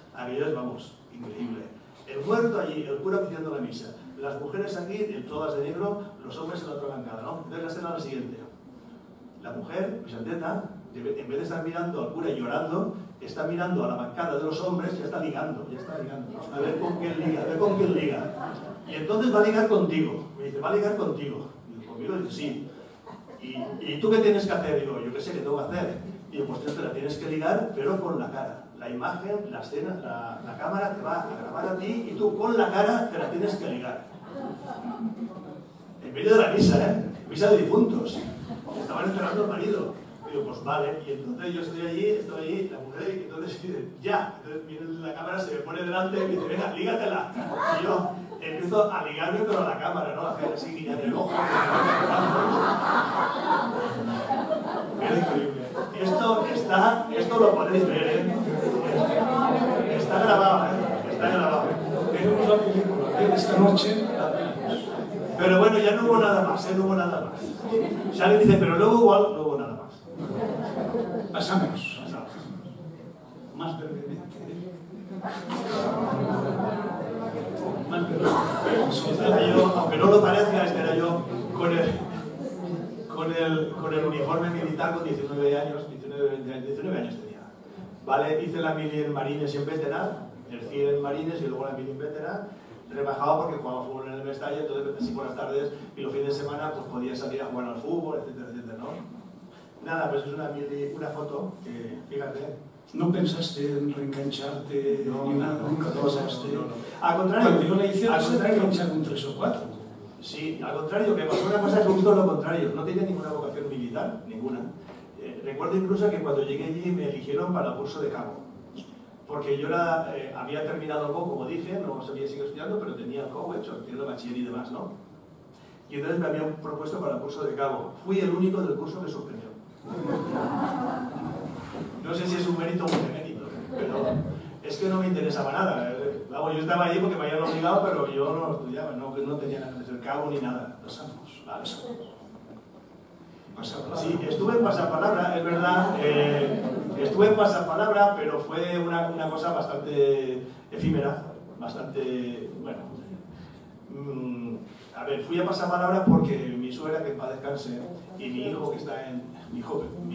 vamos, increíble. El muerto allí, el cura oficiando la misa. Las mujeres aquí, todas de negro, los hombres en la otra bancada, ¿no? Entonces la escena es la siguiente. La mujer, Vicenteta, en vez de estar mirando al cura y llorando, está mirando a la bancada de los hombres y ya está ligando. A ver con quién liga, a ver con quién liga. Y entonces va a ligar contigo. Me dice, ¿va a ligar contigo? Y conmigo dice, sí. ¿Y tú qué tienes que hacer? Digo, yo qué sé, ¿qué tengo que hacer? Digo, pues te la tienes que ligar, pero con la cara. La imagen, la escena, la cámara te va a grabar a ti y tú con la cara te la tienes que ligar. En medio de la misa, misa de difuntos. Estaban enterrando al marido. Digo, pues vale. Y entonces yo estoy allí, la mujer, y entonces dice, ya. Entonces viene la cámara, se me pone delante y me dice, venga, lígatela. Y yo empiezo a ligarme, pero a la cámara, ¿no? A hacer así, guiñar el ojo. Era increíble. Esto lo podéis ver, Está grabado, Está grabado. Tenemos la película. Esta noche la vemos. Pero bueno, ya no hubo nada más, no hubo nada más. Si alguien dice, pero luego igual no hubo nada más. Pasamos. Más brevemente. Más brevemente. Aunque no lo parezca, era yo con el uniforme militar con 19 años, 19 años tenía. ¿Vale? Hice la mili en Marines y en Veteran, el CIE en Marines y luego la mili en Veteran. Rebajado porque jugaba fútbol en el Mestalla, entonces así por las tardes y los fines de semana pues podía salir a jugar al fútbol, etcétera, etcétera, ¿no? Nada, pues es una foto que, fíjate. ¿No pensaste en reengancharte ni nada? ¿Nunca pensaste? No. Al contrario, cuando yo la hice, se reengancharon 3 o 4. Sí, al contrario, que pasó una cosa que justo lo contrario. No tenía ninguna vocación militar, ninguna. Recuerdo incluso que cuando llegué allí me eligieron para el curso de cabo. Porque yo había terminado el COU, como dije, no sabía seguir estudiando, pero tenía el COU hecho, tenía el bachiller y demás, ¿no? Y entonces me habían propuesto para el curso de cabo. Fui el único del curso que suspendió. No sé si es un mérito o un demérito, pero es que no me interesaba nada. Vamos, yo estaba allí porque me habían obligado, pero yo no estudiaba, no tenía nada de hacer cabo ni nada. Pasamos. Vale. Pasapalabra. Sí, estuve en pasapalabra, es verdad. Estuve en pasapalabra, pero fue una cosa bastante efímera, bastante, bueno. A ver, fui a pasapalabra porque mi suegra, que en paz descanse, y mi hijo, que está mi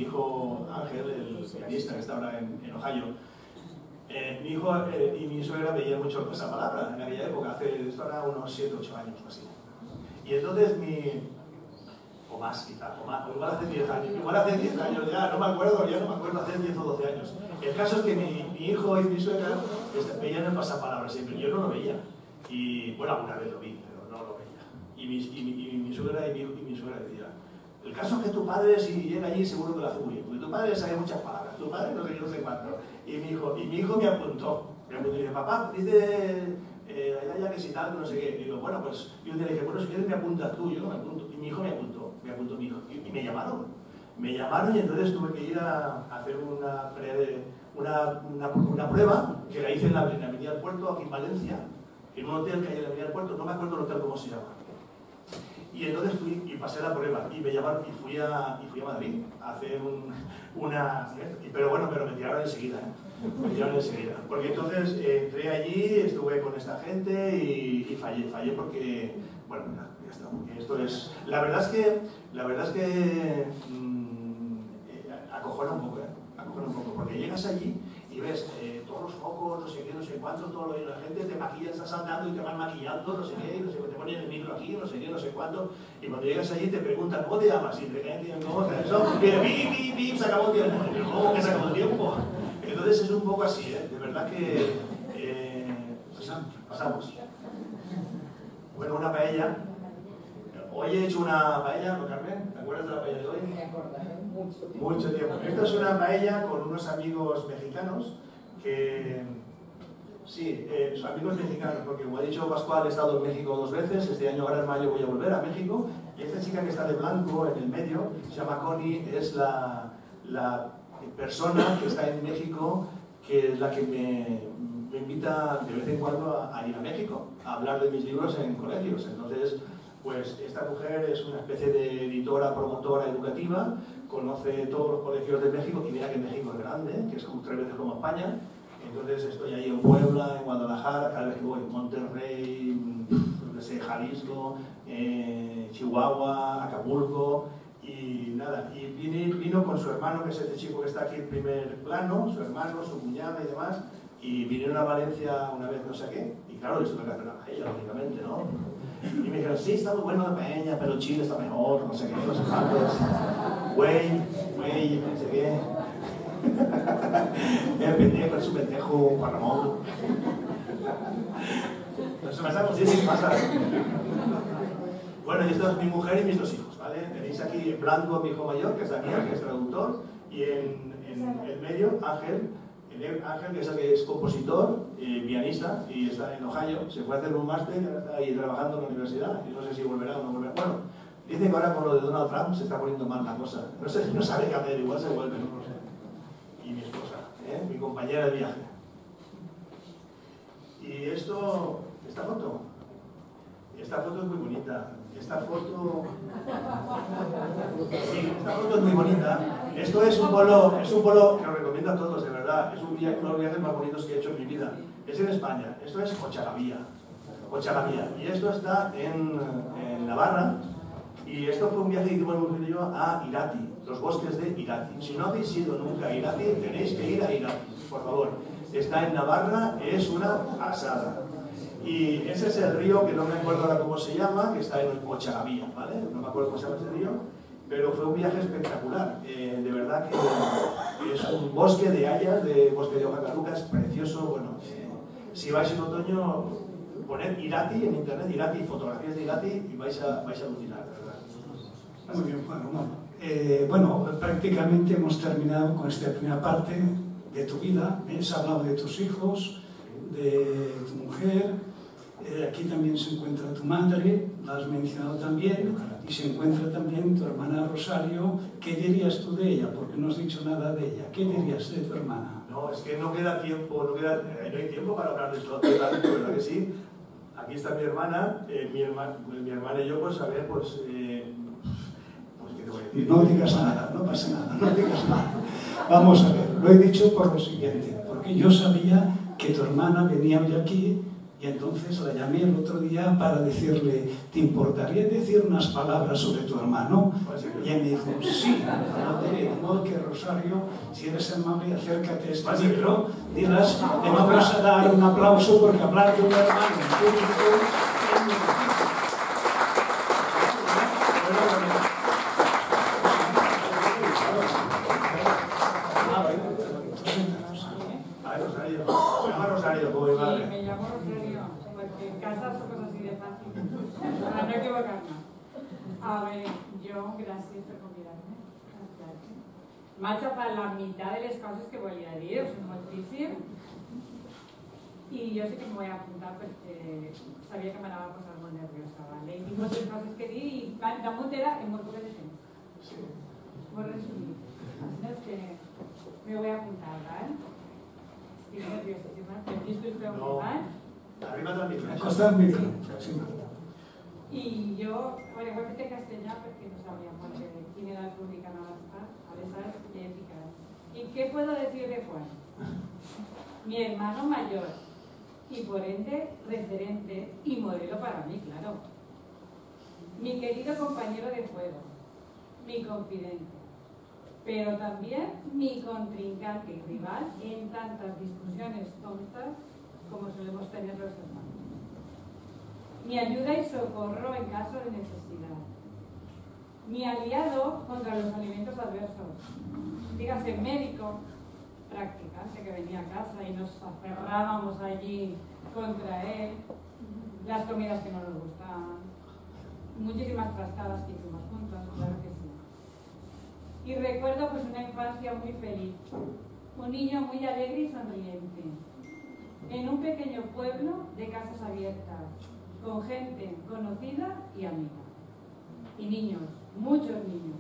hijo Ángel, el pianista que está ahora en Ohio, mi hijo y mi suegra veían mucho el pasapalabra en aquella época, esto era unos 7 o 8 años o así. Y entonces o más quizá, igual hace 10 años, ya no me acuerdo, hace 10 o 12 años. El caso es que mi hijo y mi suegra veían el pasapalabra siempre, yo no lo veía. Y bueno, alguna vez lo vi, pero no lo veía. Y mi suegra decía, el caso es que tu padre, si llega allí, seguro que lo hace muy bien, porque tu padre sabe muchas palabras, tu padre no sé cuánto. Y mi hijo me apuntó y dice, papá, dice allá que si tal, que no sé qué. Y digo, bueno, pues yo le dije, bueno, si quieres me apuntas tú, yo no me apunto. Y mi hijo me apuntó mi hijo. Y me llamaron. Me llamaron y entonces tuve que ir a hacer una prueba que la hice en la Avenida del Puerto, aquí en Valencia, en un hotel que hay en la Avenida del Puerto, no me acuerdo el hotel cómo se llama. Y entonces fui y pasé la prueba y me llamaron y fui a Madrid a hacer pero bueno, me tiraron enseguida, porque entonces entré allí, estuve con esta gente y fallé porque, bueno, ya está, porque esto es, la verdad es que acojona un poco, porque llegas allí y ves todos los focos, no sé qué, no sé cuánto, todo la gente te maquilla, estás andando y te van maquillando, no sé qué, no sé qué, te ponen el micro aquí, no sé qué, no sé cuánto, y cuando llegas allí te preguntan, ¿cómo te llamas? Y te caen, ¿cómo te eso? Y se acabó el tiempo. ¿Cómo que se acabó el tiempo? Entonces es un poco así, de verdad que pasamos. Bueno, una paella. Hoy he hecho una paella, ¿no, Carmen? ¿Te acuerdas de la paella de hoy? Me acordaré mucho tiempo. Esto es una paella con unos amigos mexicanos que... Sí, son amigos mexicanos, porque como ha dicho Pascual, he estado en México 2 veces, este año ahora en mayo voy a volver a México, y esta chica que está de blanco en el medio, se llama Connie, es la persona que está en México, que es la que me invita de vez en cuando a ir a México, a hablar de mis libros en colegios. Entonces, pues esta mujer es una especie de editora, promotora educativa, conoce todos los colegios de México, y mira que México es grande, que es 3 veces como España. entonces estoy ahí en Puebla, en Guadalajara, cada vez que voy, Monterrey, no sé, Jalisco, Chihuahua, Acapulco, y nada, y vino con su hermano, que es este chico que está aquí en primer plano, su hermano, su cuñada y demás, y vinieron a Valencia una vez no sé qué, y claro, les tuve que hacer una paella, lógicamente, ¿no? Y me dijeron, sí, está muy bueno la paella, pero Chile está mejor, no sé qué, no sé cuántos, güey, no sé qué. El pendejo, es un pendejo, Juan Ramón. Nos pasamos, sí, pasa. Bueno, y esta es mi mujer y mis dos hijos, ¿vale? Tenéis aquí en blanco a mi hijo mayor, que es Daniel, que es traductor, y en el medio, Ángel, que es el que es compositor, pianista, y está en Ohio. Se fue a hacer un máster y ahora está ahí trabajando en la universidad, y no sé si volverá o no volverá. Bueno, dicen que ahora con lo de Donald Trump se está poniendo mal la cosa. No sé, no sabe qué hacer, igual se vuelve, no lo sé. Y mi esposa, mi compañera de viaje. Y esta foto es muy bonita. Esta foto es muy bonita. Esto es un pueblo que os recomiendo a todos, de verdad. Es uno de los viajes más bonitos que he hecho en mi vida. Es en España. Esto es Ochagavía. Y esto está en Navarra. Y esto fue un viaje que hicimos mi mujer y yo a Irati, los bosques de Irati. Si no habéis ido nunca a Irati, tenéis que ir a Irati, por favor. Está en Navarra, es una pasada. Y ese es el río, que no me acuerdo ahora cómo se llama, que está en Ochagavía, ¿vale? No me acuerdo cómo se llama ese río, pero fue un viaje espectacular. De verdad que es un bosque de hayas, bosque de hoja caduca, es precioso. Bueno, si vais en otoño, poned Irati en internet, Irati, fotografías de Irati, y vais a alucinar, de verdad. Muy bien, bueno, prácticamente hemos terminado con esta primera parte de tu vida. Has hablado de tus hijos, de tu mujer, aquí también se encuentra tu madre, la has mencionado también, y se encuentra también tu hermana Rosario. ¿Qué dirías tú de ella? Porque no has dicho nada de ella. ¿Qué dirías de tu hermana? No, es que no queda tiempo, no hay tiempo para hablar de esto, ¿verdad que sí? Aquí está mi hermana y yo, pues a ver, pues ¿qué te voy a decir? No digas nada, no pasa nada, no digas nada. Vamos a ver, lo he dicho por lo siguiente, porque yo sabía que tu hermana venía hoy aquí, y entonces la llamé el otro día para decirle, ¿te importaría decir unas palabras sobre tu hermano? Y ella me dijo, sí, lo diré. De modo que, Rosario, si eres amable, acércate a este micro, dilas, le vamos a dar un aplauso porque hablar de un hermano en público es muy difícil. Rosario, como mi madre. Sí, me llamo Rosario, porque en casa son cosas así de fácil, para no equivocarme. A ver, yo, gracias por convidarme. M'haig para la mitad de las cosas que voy a decir, son muchísimas. Y yo sí que me voy a apuntar porque sabía que me la va a pasar muy nerviosa, ¿vale? Y muchas cosas que di y la muntera en muy poco de tiempo. Voy a resumir. Así es que me voy a apuntar, ¿vale? Estoy nerviosísima, disculpe un poco, ¿vale? Arriba del micro. Acosta el micro. Y yo, bueno, voy a hacer castellano porque no sabíamos quién era el público a veces eficaz. ¿Y qué puedo decir de Juan? Mi hermano mayor y por ende referente y modelo para mí, claro. Mi querido compañero de juego, mi confidente, pero también mi contrincante y rival en tantas discusiones tontas como solemos tener los hermanos. Mi ayuda y socorro en caso de necesidad. Mi aliado contra los alimentos adversos. Dígase médico, practicante que venía a casa y nos aferrábamos allí contra él. Las comidas que no nos gustaban. Muchísimas trastadas que hicimos juntos, claro que sí. Y recuerdo pues una infancia muy feliz. Un niño muy alegre y sonriente. En un pequeño pueblo de casas abiertas, con gente conocida y amiga. Y niños, muchos niños.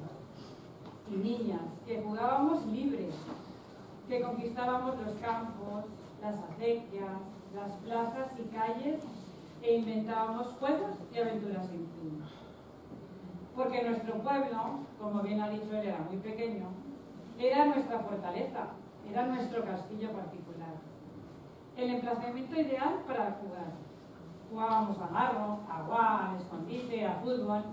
Y niñas, que jugábamos libres, que conquistábamos los campos, las acequias, las plazas y calles e inventábamos juegos y aventuras sin fin. Porque nuestro pueblo, como bien ha dicho él, era muy pequeño, era nuestra fortaleza, era nuestro castillo particular. el emplazamiento ideal para jugar. Jugábamos a marro, a guá, al escondite, a fútbol.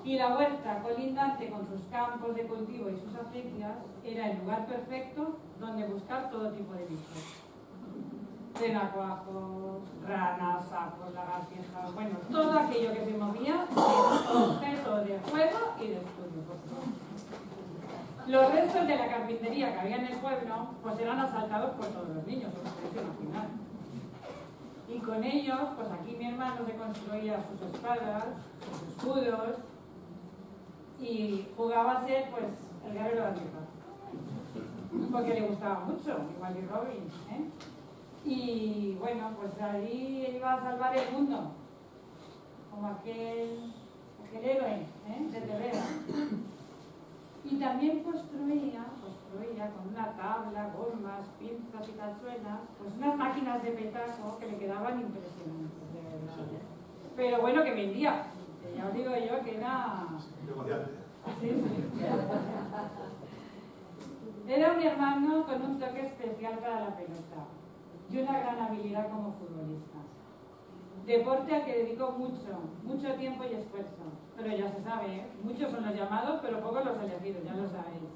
Y la huerta, colindante con sus campos de cultivo y sus acequias, era el lugar perfecto donde buscar todo tipo de bichos. Renacuajos, ranas, sapos, lagartijas, bueno, todo aquello que se movía era objeto de juego y de estudio, por favor. Los restos de la carpintería que había en el pueblo pues eran asaltados por todos los niños, os podéis imaginar. Y con ellos, pues aquí mi hermano se construía sus espadas, sus escudos y jugaba a ser pues el guerrero de África. Porque le gustaba mucho, igual que Robin, ¿eh? Y bueno, pues allí iba a salvar el mundo, como aquel héroe, ¿eh? De Tevera. Y también construía con una tabla, gomas, pinzas y tachuelas, pues unas máquinas de petaco que le quedaban impresionantes, de verdad. Pero bueno, que vendía, que ya os digo yo que era... Negociante. Sí, sí. Era un hermano con un toque especial para la pelota y una gran habilidad como futbolista. Deporte al que dedicó mucho tiempo y esfuerzo. Pero ya se sabe, ¿eh? Muchos son los llamados, pero pocos los elegidos, ya lo sabéis.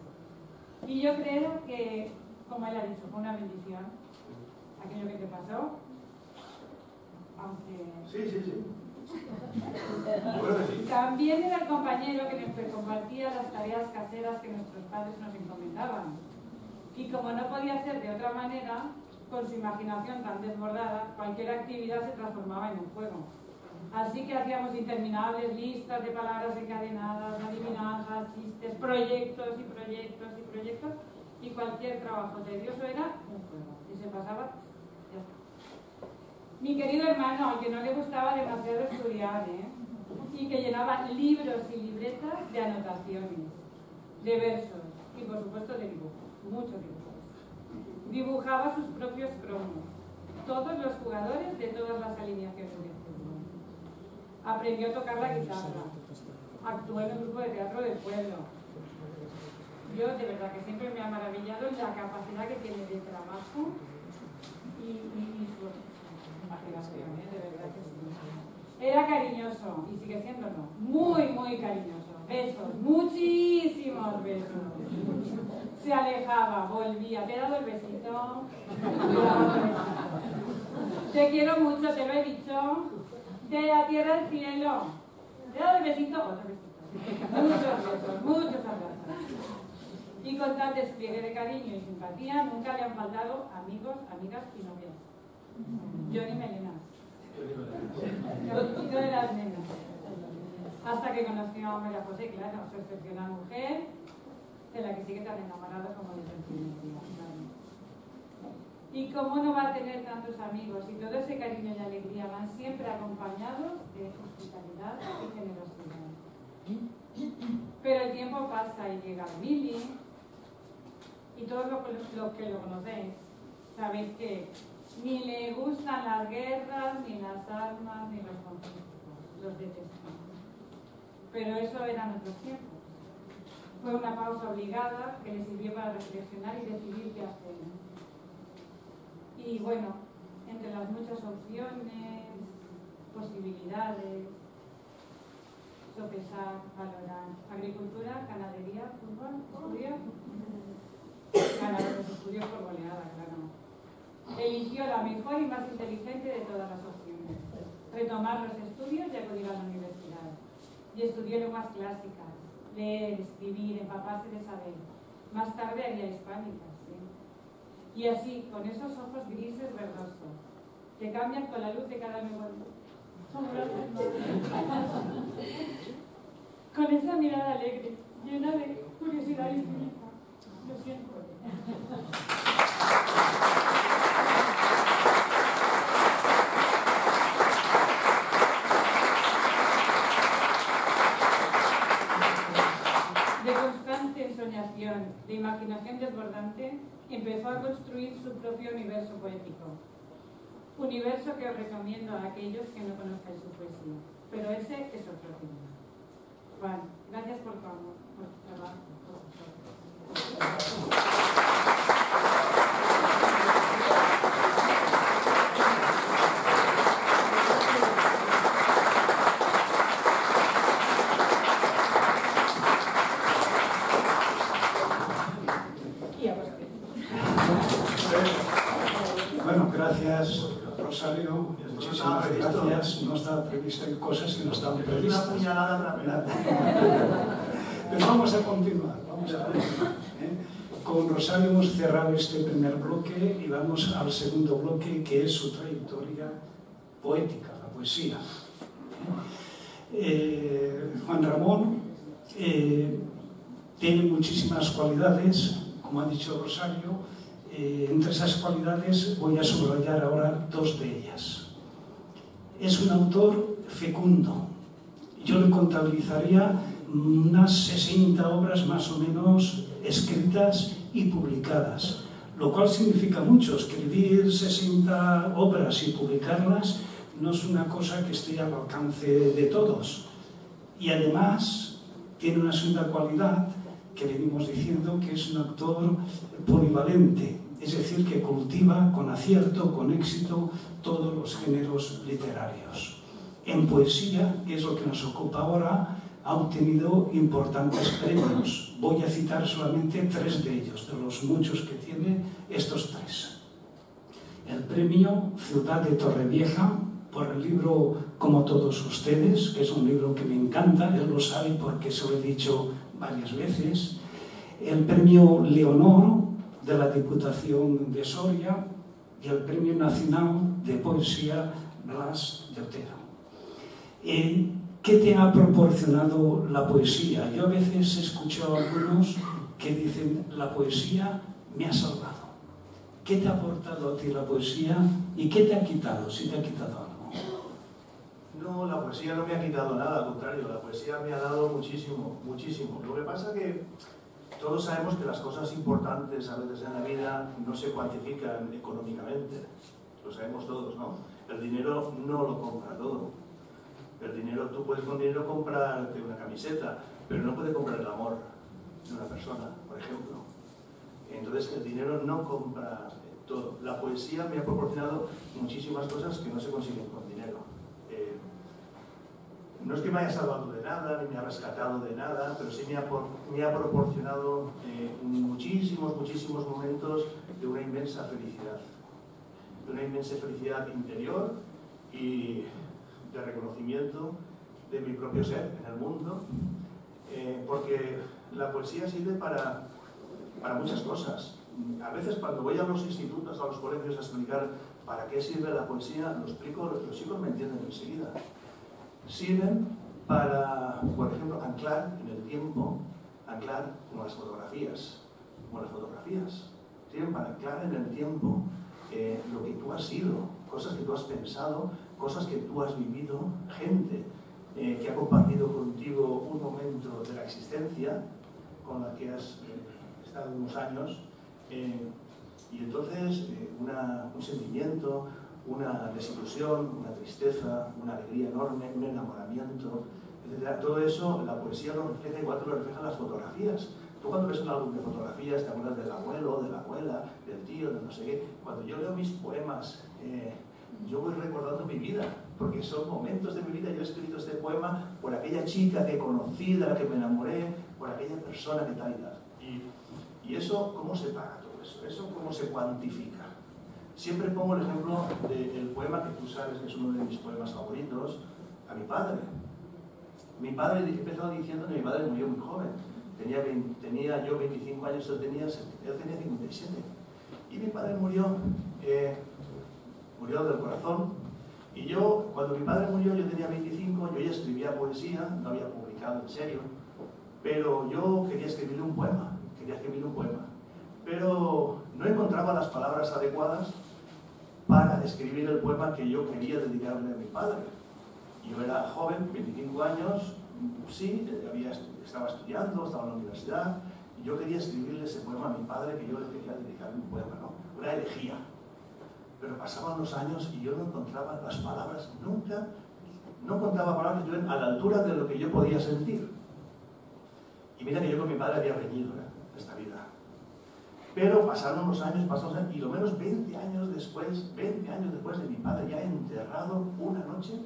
Y yo creo que, como él ha dicho, fue una bendición aquello que te pasó. Aunque... Sí. Bueno que sí. También era el compañero que nos compartía las tareas caseras que nuestros padres nos encomendaban. Y como no podía ser de otra manera, con su imaginación tan desbordada, cualquier actividad se transformaba en un juego. Así que hacíamos interminables listas de palabras encadenadas, adivinanzas, chistes, proyectos, y cualquier trabajo tedioso era un juego. Y se pasaba, ya está. Mi querido hermano, al que no le gustaba demasiado estudiar, y que llenaba libros y libretas de anotaciones, de versos y por supuesto de dibujos, muchos dibujos. Dibujaba sus propios cromos, todos los jugadores de todas las alineaciones de fútbol. Aprendió a tocar la guitarra, actuó en un grupo de teatro del pueblo. Yo de verdad que siempre me ha maravillado la capacidad que tiene de trabajo y su imaginación, de verdad que sí. Era cariñoso, y sigue siéndolo, muy cariñoso. Besos, muchísimos besos. Se alejaba, volvía, te he dado el besito. Te quiero mucho, te lo he dicho. De la tierra al cielo. Te he dado el besito, otro besito. Muchos besos, muchos abrazos. Y con tal despliegue de cariño y simpatía, nunca le han faltado amigos, amigas y novias. Yo ni melenas. Yo de las nenas. Hasta que conoció a María José, claro, su excepcional mujer, de la que sigue tan enamorado como desde el primer día. Y cómo no va a tener tantos amigos, y todo ese cariño y alegría van siempre acompañados de hospitalidad y generosidad. Pero el tiempo pasa y llega Mili, y todos los que lo conocéis, sabéis que ni le gustan las guerras, ni las armas, ni los conflictos, los detestamos. Pero eso eran otros tiempos. Fue una pausa obligada que le sirvió para reflexionar y decidir qué hacer. Y bueno, entre las muchas opciones, posibilidades, sopesar, valorar, agricultura, ganadería, fútbol, estudios, ganar los estudios por goleada, claro. Eligió la mejor y más inteligente de todas las opciones, retomar los estudios y acudir a la universidad. Y estudió lenguas clásicas, leer, escribir, empaparse de saber. Más tarde haría hispánicas, ¿sí? Y así, con esos ojos grises verdosos, que cambian con la luz de cada nuevo día. Con esa mirada alegre, llena de curiosidad infinita. Lo siento. De constante ensoñación, de imaginación desbordante, empezó a construir su propio universo poético. Universo que os recomiendo a aquellos que no conozcáis su poesía. Pero ese es otro tema. Juan, gracias por tu amor, por tu trabajo, por tu Gracias, Rosario. Muchísimas gracias. No estaba previsto en cosas que no estaban previstas. Una puñalada para Pero vamos a continuar. Con Rosario hemos cerrado este primer bloque y vamos al segundo bloque, que es su trayectoria poética, la poesía. Juan Ramón tiene muchísimas cualidades, como ha dicho Rosario. Entre esas cualidades voy a subrayar ahora dos de ellas. Es un autor fecundo. Yo le contabilizaría unas 60 obras más o menos escritas y publicadas, lo cual significa mucho. Escribir 60 obras y publicarlas no es una cosa que esté al alcance de todos. Y además tiene una segunda cualidad que venimos diciendo, que es un autor polivalente, es decir, que cultiva con acierto, con éxito, todos los géneros literarios. En poesía, que es lo que nos ocupa ahora, ha obtenido importantes premios. Voy a citar solamente 3 de ellos, de los muchos que tiene, estos 3. El premio Ciudad de Torrevieja, por el libro Como todos ustedes, que es un libro que me encanta, él lo sabe porque se lo he dicho varias veces. El premio Leonor de la Diputación de Soria y el premio Nacional de Poesía Blas de Otero. ¿Qué te ha proporcionado la poesía? Yo a veces he escuchado a algunos que dicen: la poesía me ha salvado. ¿Qué te ha aportado a ti la poesía y qué te ha quitado, si te ha quitado algo? No, la poesía no me ha quitado nada, al contrario, la poesía me ha dado muchísimo, muchísimo. Lo que pasa es que todos sabemos que las cosas importantes a veces en la vida no se cuantifican económicamente. Lo sabemos todos, ¿no? El dinero no lo compra todo. El dinero, tú puedes con dinero comprarte una camiseta, pero no puedes comprar el amor de una persona, por ejemplo. Entonces el dinero no compra todo. La poesía me ha proporcionado muchísimas cosas que no se consiguen con dinero. No es que me haya salvado de nada, ni me ha rescatado de nada, pero sí me ha proporcionado muchísimos momentos de una inmensa felicidad. De una inmensa felicidad interior y de reconocimiento de mi propio ser en el mundo, porque la poesía sirve para muchas cosas. A veces cuando voy a los institutos, a los colegios a explicar para qué sirve la poesía, los chicos me entienden enseguida. Sirven para, por ejemplo, anclar en el tiempo, anclar como las fotografías, sirven para anclar en el tiempo lo que tú has sido, cosas que tú has pensado, cosas que tú has vivido, gente que ha compartido contigo un momento de la existencia con la que has estado unos años, y entonces un sentimiento, una desilusión, una tristeza, una alegría enorme, un enamoramiento, etc. Todo eso la poesía lo refleja igual que lo reflejan las fotografías. Tú cuando ves un álbum de fotografías te acuerdas del abuelo, de la abuela, del tío, de no sé qué. Cuando yo leo mis poemas, yo voy recordando mi vida, porque son momentos de mi vida. Yo he escrito este poema por aquella chica que conocí, de la que me enamoré, por aquella persona que tal y tal. Y eso, ¿cómo se paga todo eso? ¿Eso cómo se cuantifica? Siempre pongo el ejemplo del poema que tú sabes que es uno de mis poemas favoritos, a mi padre. Mi padre, he empezado diciendo que mi padre murió muy joven. Tenía yo 25 años, él tenía 57. Y mi padre murió del corazón. Y yo, cuando mi padre murió, yo tenía 25, yo ya escribía poesía, no había publicado en serio, pero yo quería escribirle un poema, pero no encontraba las palabras adecuadas para escribir el poema que yo quería dedicarle a mi padre. Yo era joven, 25 años, sí, estaba estudiando, estaba en la universidad, y yo quería escribirle ese poema a mi padre, que yo le quería dedicarle un poema, ¿no? Una elegía. Pero pasaban los años y yo no encontraba las palabras, no encontraba palabras yo a la altura de lo que yo podía sentir. Y mira que yo con mi padre había reñido esta vida. Pero pasaron los años, y lo menos 20 años después de mi padre ya enterrado una noche,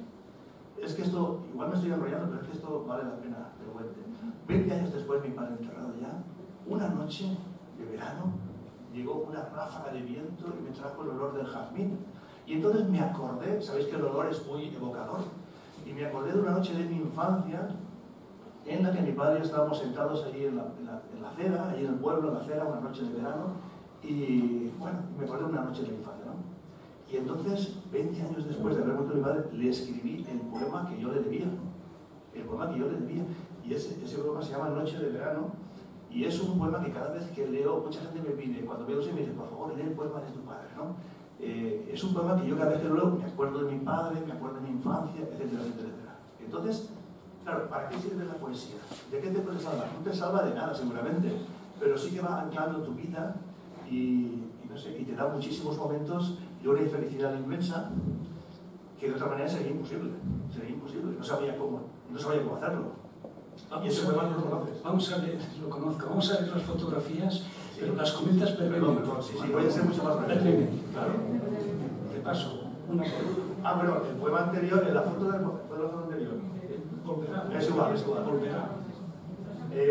es que esto, igual me estoy enrollando, pero es que esto vale la pena que lo cuente. 20 años después de mi padre enterrado ya, una noche de verano, llegó una ráfaga de viento y me trajo el olor del jazmín. Y entonces me acordé, sabéis que el olor es muy evocador, y me acordé de una noche de mi infancia en la que mi padre y yo estábamos sentados allí en la acera, allí en el pueblo, en la acera, una noche de verano, y bueno, me acordé de una noche de la infancia, ¿no? Y entonces, 20 años después de haber muerto mi padre, le escribí el poema que yo le debía. El poema que yo le debía. Y ese poema se llama Noche de Verano, y es un poema que cada vez que leo, mucha gente me pide, cuando veo eso me dice, por favor, lee el poema de tu padre, ¿no? Es un poema que yo cada vez que lo leo me acuerdo de mi padre, me acuerdo de mi infancia, etcétera, etcétera, etcétera. Entonces, claro, ¿para qué sirve la poesía? ¿De qué te puede salvar? No te salva de nada, seguramente, pero sí que va anclando tu vida y no sé, y te da muchísimos momentos y una infelicidad inmensa que de otra manera sería imposible. Sería imposible. No sabía cómo hacerlo. Y ese poema no lo conoces. Vamos a ver, lo conozco. Vamos a ver las fotografías, sí, pero las comentas brevemente. Sí, voy a ser mucho más breve. Claro. Te paso una por una. Bueno, el poema anterior, la foto del foto anterior. Volverá. Es igual. Volverá.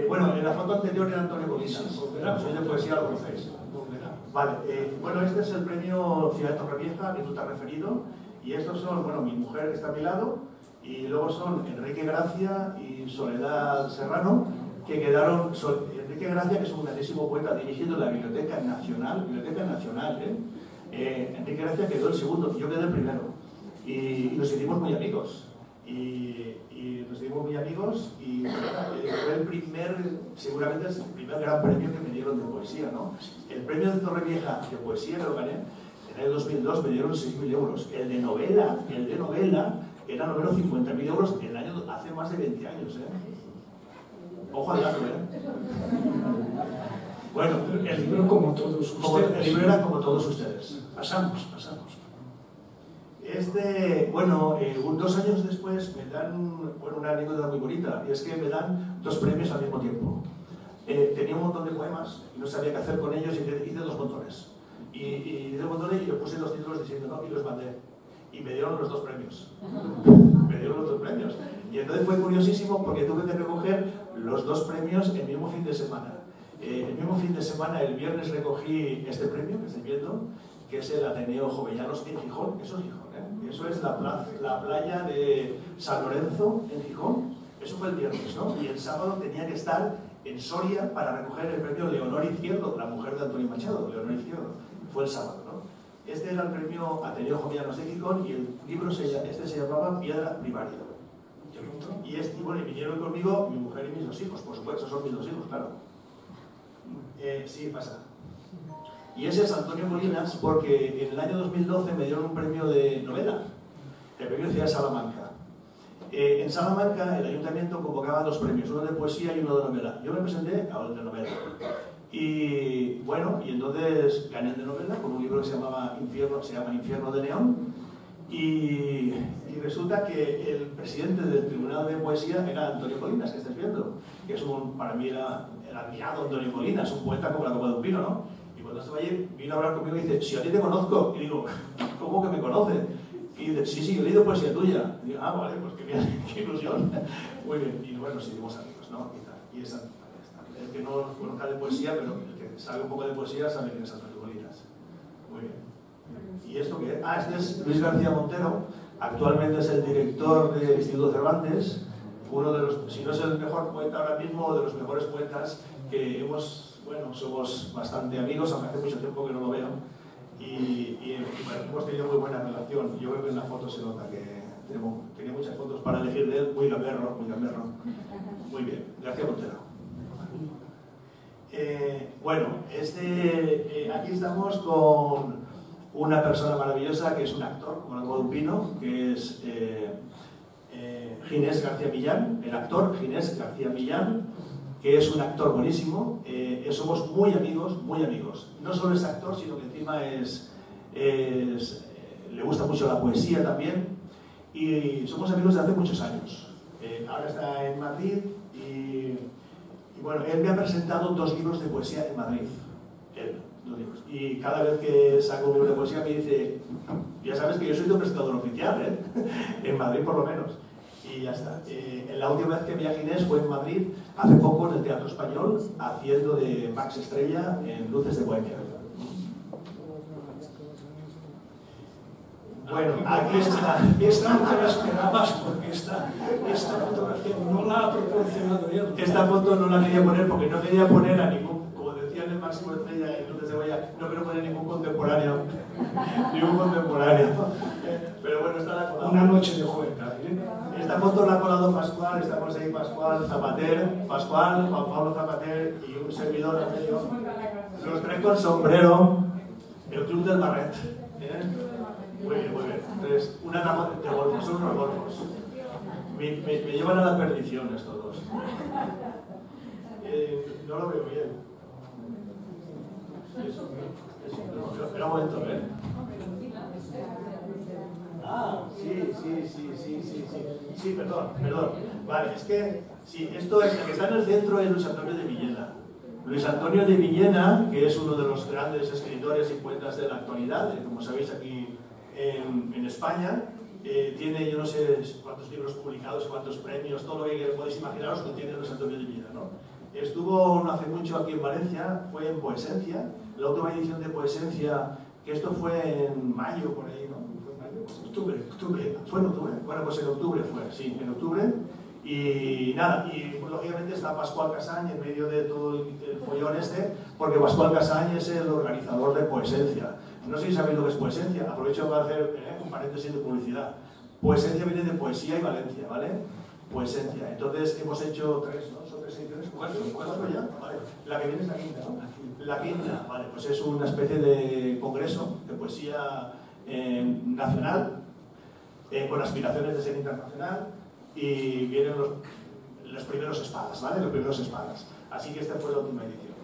Bueno, en la foto anterior era Antonio Colinas. Volverá. Soy de poesía, lo conocéis. Volverá. Vale, bueno, este es el premio Ciudad de Torrevieja, que tú te has referido, y estos son, bueno, mi mujer que está a mi lado, y luego son Enrique Gracia y Soledad Serrano, que quedaron, Enrique Gracia, que es un grandísimo poeta dirigiendo la Biblioteca Nacional, Enrique Gracia quedó el segundo, yo quedé el primero, y nos hicimos muy amigos, y fue el primer, seguramente es el primer gran premio que me dieron de poesía, ¿no? El premio de Torrevieja de poesía que lo gané en el 2002 me dieron 6.000 euros. El de novela era no menos 50.000 euros hace más de 20 años, Ojo al dato, Bueno, el libro como todos ustedes. El libro era como todos ustedes. Pasamos. Bueno, 2 años después me dan, una anécdota muy bonita, y es que me dan 2 premios al mismo tiempo. Tenía un montón de poemas y no sabía qué hacer con ellos y hice 2 montones. Y le puse los títulos diciendo no y los mandé. Y me dieron los 2 premios. Y entonces fue curiosísimo porque tuve que recoger los 2 premios el mismo fin de semana. El mismo fin de semana, el viernes, recogí este premio que estoy viendo, que es el Ateneo Jovellanos en Gijón. Eso es Gijón, Eso es la playa de San Lorenzo en Gijón. Eso fue el viernes, ¿no? Y el sábado tenía que estar en Soria para recoger el premio Leonor Izquierdo, la mujer de Antonio Machado, Leonor Izquierdo. Fue el sábado, ¿no? Este era el premio Ateneo Jovellanos de Gijón y el libro se llamaba Piedra Primaria. Y vinieron conmigo mi mujer y mis 2 hijos, por supuesto, son mis 2 hijos, claro. Sí, pasa. Y ese es Antonio Colinas porque en el año 2012 me dieron un premio de novela, el premio Ciudad de Salamanca. En Salamanca el ayuntamiento convocaba 2 premios, uno de poesía y uno de novela. Yo me presenté a el de novela. Y bueno, y entonces gané el de novela con un libro que se llama Infierno de Neón. Y resulta que el presidente del Tribunal de Poesía era Antonio Colinas, que estáis viendo, que es para mí era el admirado Antonio Colinas, un poeta como la copa de un pino, ¿no? Y cuando estaba allí vino a hablar conmigo y dice, si a ti te conozco, y digo, ¿cómo que me conoces? Y dice, sí, yo he leído poesía tuya. Y digo, vale, pues qué ilusión. Muy bien, y bueno, seguimos amigos, ¿no? Y esa, el que no conozca de poesía, pero el que sabe un poco de poesía sabe quién es Antonio Colinas. Muy bien. ¿Y esto qué? Este es Luis García Montero, actualmente es el director del Instituto Cervantes, uno de los, si no es el mejor poeta ahora mismo, de los mejores poetas que somos bastante amigos, aunque hace mucho tiempo que no lo veo, y bueno, hemos tenido muy buena relación. Yo creo que en la foto se nota que tenía muchas fotos para elegir de él, muy gamberro. Muy bien, García Montero. Aquí estamos con una persona maravillosa que es un actor, como el Godupino, que es Ginés García Millán, el actor Ginés García Millán, que es un actor buenísimo. Somos muy amigos. No solo es actor, sino que encima le gusta mucho la poesía también, y somos amigos desde hace muchos años. Ahora está en Madrid y bueno, él me ha presentado 2 libros de poesía en Madrid. 2 libros. Y cada vez que saco un libro de poesía me dice, ya sabes que yo soy tu presentador oficial, en Madrid por lo menos. Y ya está. La última vez que vi a Ginés fue en Madrid, hace poco, en el Teatro Español, haciendo de Max Estrella en Luces de Bohemia. Bueno, aquí está. Esta no te la esperabas porque esta fotografía no la ha proporcionado él. Esta foto no la quería poner porque no quería poner a ningún, como decía en el Máximo Estrella y Luz de Cebolla, no quiero poner ningún contemporáneo. Pero bueno, esta la ha colado. Una noche de juerga, ¿eh? Esta foto la ha colado Pascual, estamos ahí Pascual, Zapater, Pascual, Juan Pablo Zapater y un servidor Antonio. Los tres con sombrero, el Club del Barret. Muy bien, muy bien. Entonces, una rama de golfos, son unos golfos. Me llevan a la perdición estos dos. No lo veo bien. Espera un momento, ¿eh? Ah, sí. Sí, perdón. Vale, es que, sí, esto es, el que está en el centro es Luis Antonio de Villena. Luis Antonio de Villena, que es uno de los grandes escritores y poetas de la actualidad, como sabéis aquí en España, tiene yo no sé cuántos libros publicados, cuántos premios, todo lo que podéis imaginaros que tiene Luis Antonio de Villena, ¿no? Estuvo no hace mucho aquí en Valencia, fue en Poesencia, la última edición de Poesencia, que esto fue en mayo, por ahí, ¿no? ¿Fue en mayo? Octubre. ¿Fue en octubre? Bueno, pues en octubre fue, sí, en octubre. Y nada, y pues, lógicamente está Pascual Casañ en medio de todo el follón este, porque Pascual Casañ es el organizador de Poesencia. No sé si sabéis lo que es Poesencia, aprovecho para hacer un paréntesis de publicidad. Poesencia viene de poesía y Valencia, ¿vale? Poesencia. Entonces hemos hecho tres, ¿no? ¿Son tres ediciones? ¿Cuatro ya? Vale. La que viene es la quinta, ¿no? La quinta, vale, pues es una especie de congreso de poesía nacional, con aspiraciones de ser internacional, y vienen los primeros espadas, ¿vale? Los primeros espadas. Así que esta fue la última edición.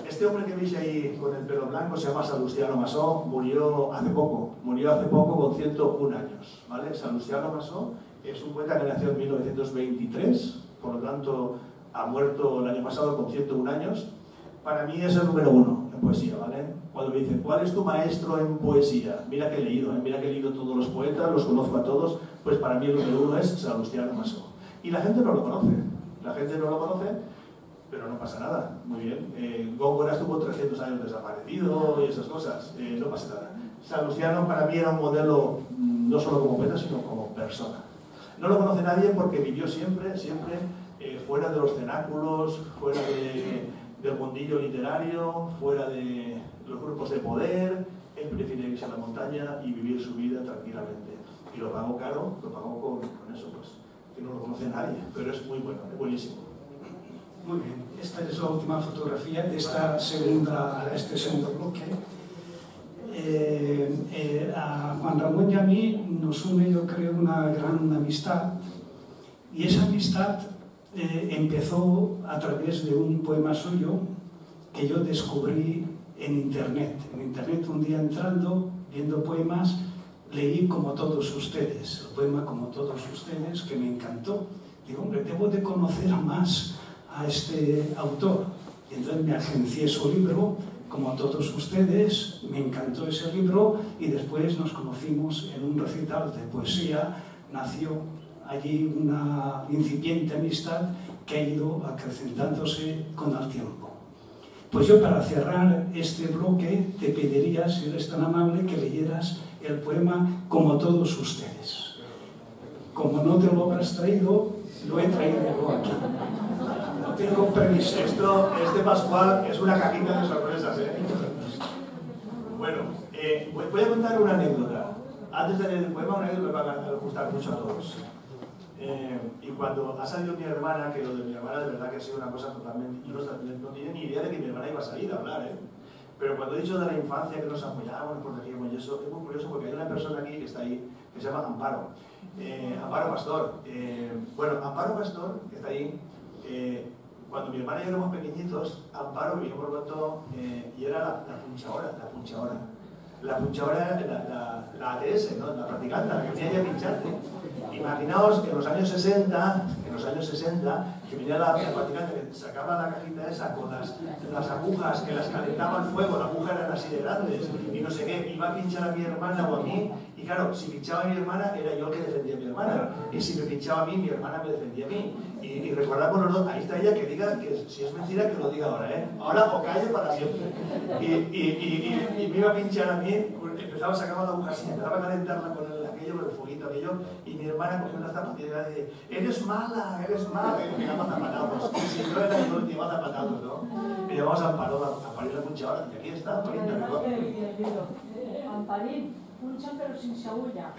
Este hombre que veis ahí con el pelo blanco se llama Salustiano Masó, murió hace poco con 101 años, ¿vale? Salustiano Masó es un poeta que nació en 1923, por lo tanto ha muerto el año pasado con 101 años. Para mí es el número uno en poesía, ¿vale? Cuando me dicen, ¿cuál es tu maestro en poesía? Mira que he leído, mira que he leído todos los poetas, los conozco a todos, pues para mí el número uno es Salustiano Masó. Y la gente no lo conoce, pero no pasa nada, muy bien. Góngora estuvo 300 años desaparecido y esas cosas, no pasa nada. Salustiano para mí era un modelo no solo como poeta, sino como persona. No lo conoce nadie porque vivió siempre fuera de los cenáculos, fuera del mundillo literario, fuera de los grupos de poder. Él prefiere irse a la montaña y vivir su vida tranquilamente. Y lo pagó caro, lo pagó con eso, pues, que no lo conoce nadie, pero es muy bueno, es buenísimo. Muy bien, esta es la última fotografía de este segundo bloque. A Juan Ramón y a mí nos une, yo creo, una gran amistad, y esa amistad empezó a través de un poema suyo que yo descubrí en internet. En internet, un día entrando, viendo poemas, leí Como todos ustedes, el poema Como todos ustedes, que me encantó. Digo, hombre, debo de conocer más a este autor. Y entonces me agencié su libro, Como todos ustedes, me encantó ese libro, y después nos conocimos en un recital de poesía. Nació allí una incipiente amistad que ha ido acrecentándose con el tiempo. Pues yo, para cerrar este bloque, te pediría, si eres tan amable, que leyeras el poema Como todos ustedes. Como no te lo habrás traído, lo he traído yo aquí. No tengo permiso. Este Pascual es una cajita de sorpresas, ¿eh? Bueno, voy a contar una anécdota. Antes de leer el poema, una anécdota que va a gustar mucho a todos. Y cuando ha salido mi hermana, que lo de mi hermana de verdad que ha sido una cosa totalmente... Yo no tenía ni idea de que mi hermana iba a salir a hablar, ¿eh? Pero cuando he dicho de la infancia, que nos apoyábamos, nos protegíamos, y eso es muy curioso porque hay una persona aquí que está ahí, que se llama Amparo. Amparo Pastor. Bueno, Amparo Pastor, que está ahí, cuando mi hermana y yo éramos pequeñitos, Amparo vino por pronto y era la punchadora. La punchadora era la ATS, ¿no? La practicante, la que venía ya a pincharte. Imaginaos que en los años 60 que venía la practicante que sacaba la cajita esa con las agujas que las calentaba al fuego, las agujas eran así de grandes y no sé qué, iba a pinchar a mi hermana o a mí, y claro, si pinchaba a mi hermana era yo el que defendía a mi hermana, y si me pinchaba a mí, mi hermana me defendía a mí. Y recordamos los dos, ahí está ella, que diga que si es mentira que lo diga ahora, ¿eh? Ahora o calle para siempre. Y me iba a pinchar a mí, empezaba a sacar la aguja así, empezaba a calentarla con aquello, con el fueguito aquello, y mi hermana cogió una zapatilla y dice, eres mala, y me daba zapatazos. Y si no era yo el que iba zapatazos, ¿no? Y llevamos a Amparín la punchadora, y aquí está, Amparín, Amparín, puncha pero sin cebolla.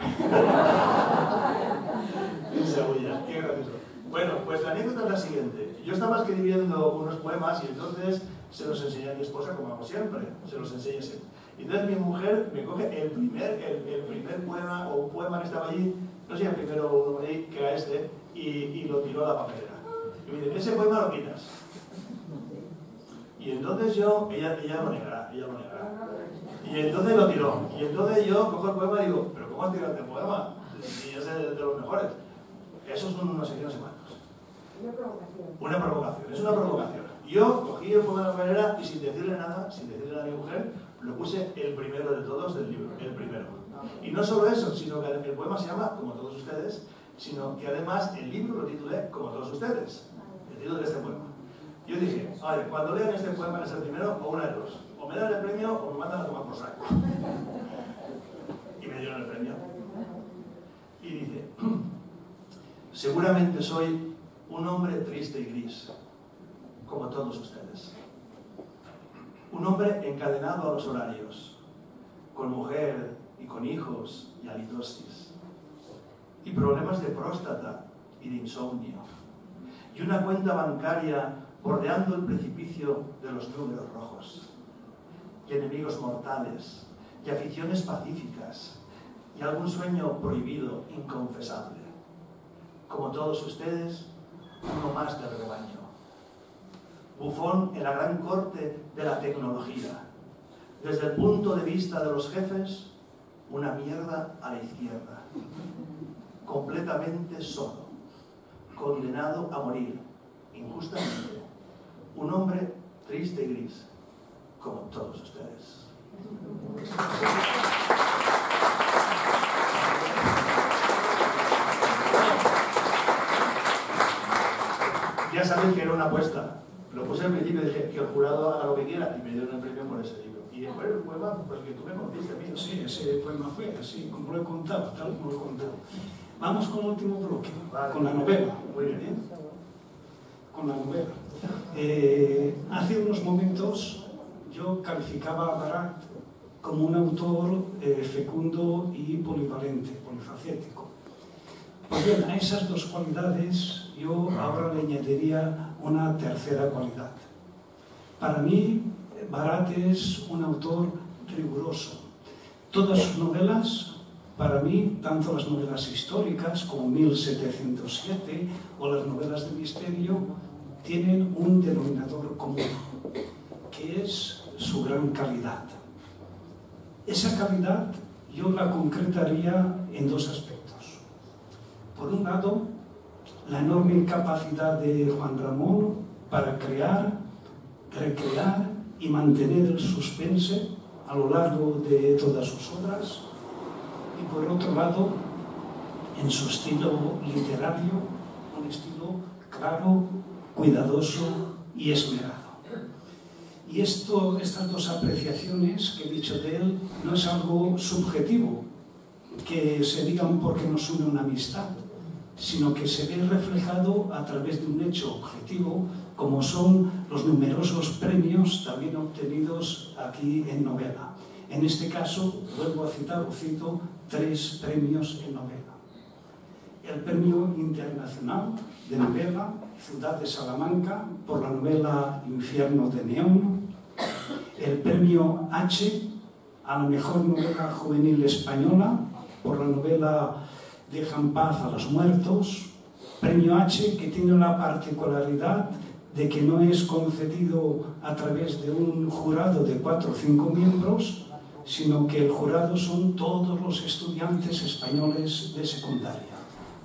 Sin cebolla, qué gracioso. Bueno, pues la anécdota es la siguiente. Yo estaba escribiendo unos poemas y entonces se los enseñé a mi esposa, como hago siempre, se los enseñé siempre. Y entonces mi mujer me coge el primer poema, o un poema que estaba allí, no sé si el primero o uno ahí, que era este, y lo tiró a la papelera. Y me dice, ese poema lo quitas. Y entonces ella lo negará. Y entonces lo tiró. Y entonces yo cojo el poema y digo, ¿pero cómo has tirado este poema? Y es de los mejores. Esos son unos no sé cuántos. Una provocación, es una provocación. Yo cogí el poema de la papelera y sin decirle nada, sin decirle a mi mujer, lo puse el primero de todos del libro, el primero. Y no solo eso, sino que el poema se llama Como todos ustedes, sino que además el libro lo titulé Como todos ustedes, el título de este poema. Yo dije, a ver, cuando lean este poema es el primero, o una de dos, o me dan el premio o me mandan a tomar por saco. Y me dieron el premio. Y dice, seguramente soy un hombre triste y gris, como todos ustedes. Un hombre encadenado a los horarios, con mujer y con hijos y halitosis, y problemas de próstata y de insomnio, y una cuenta bancaria bordeando el precipicio de los números rojos, y enemigos mortales, y aficiones pacíficas, y algún sueño prohibido, inconfesable. Como todos ustedes, uno más del rebaño. Bufón en la gran corte de la tecnología. Desde el punto de vista de los jefes, una mierda a la izquierda. Completamente solo. Condenado a morir, injustamente. Un hombre triste y gris, como todos ustedes. Ya saben que era una apuesta. Lo puse al principio y dije que el jurado haga lo que quiera y me dieron el premio por ese libro. Y después el poema, pues que tú me conociste a mí, ¿no? Sí, ese poema fue así, como lo he contado, tal como lo he contado. Vamos con el último bloque, vale, con la novela. Muy bien. Con la novela. Hace unos momentos yo calificaba a Barat como un autor fecundo y polivalente, polifacético. Pues bien, a esas dos cualidades yo ahora le añadiría una tercera cualidad. Para mí, Barat es un autor riguroso. Todas sus novelas, para mí, tanto las novelas históricas como 1707 o las novelas de misterio, tienen un denominador común, que es su gran calidad. Esa calidad yo la concretaría en dos aspectos. Por un lado, la enorme capacidad de Juan Ramón para crear, recrear y mantener el suspense a lo largo de todas sus obras, y por otro lado, en su estilo literario, un estilo claro, cuidadoso y esmerado. Y estas dos apreciaciones que he dicho de él no es algo subjetivo, que se digan porque nos une una amistad, sino que se ve reflejado a través de un hecho objetivo, como son los numerosos premios también obtenidos aquí en novela. En este caso, vuelvo a citar o cito 3 premios en novela. El Premio Internacional de Novela, Ciudad de Salamanca, por la novela Infierno de Neón. El Premio H a la mejor novela juvenil española, por la novela Dejan paz a los muertos. Premio H que tiene la particularidad de que no es concedido a través de un jurado de 4 o 5 miembros, sino que el jurado son todos los estudiantes españoles de secundaria.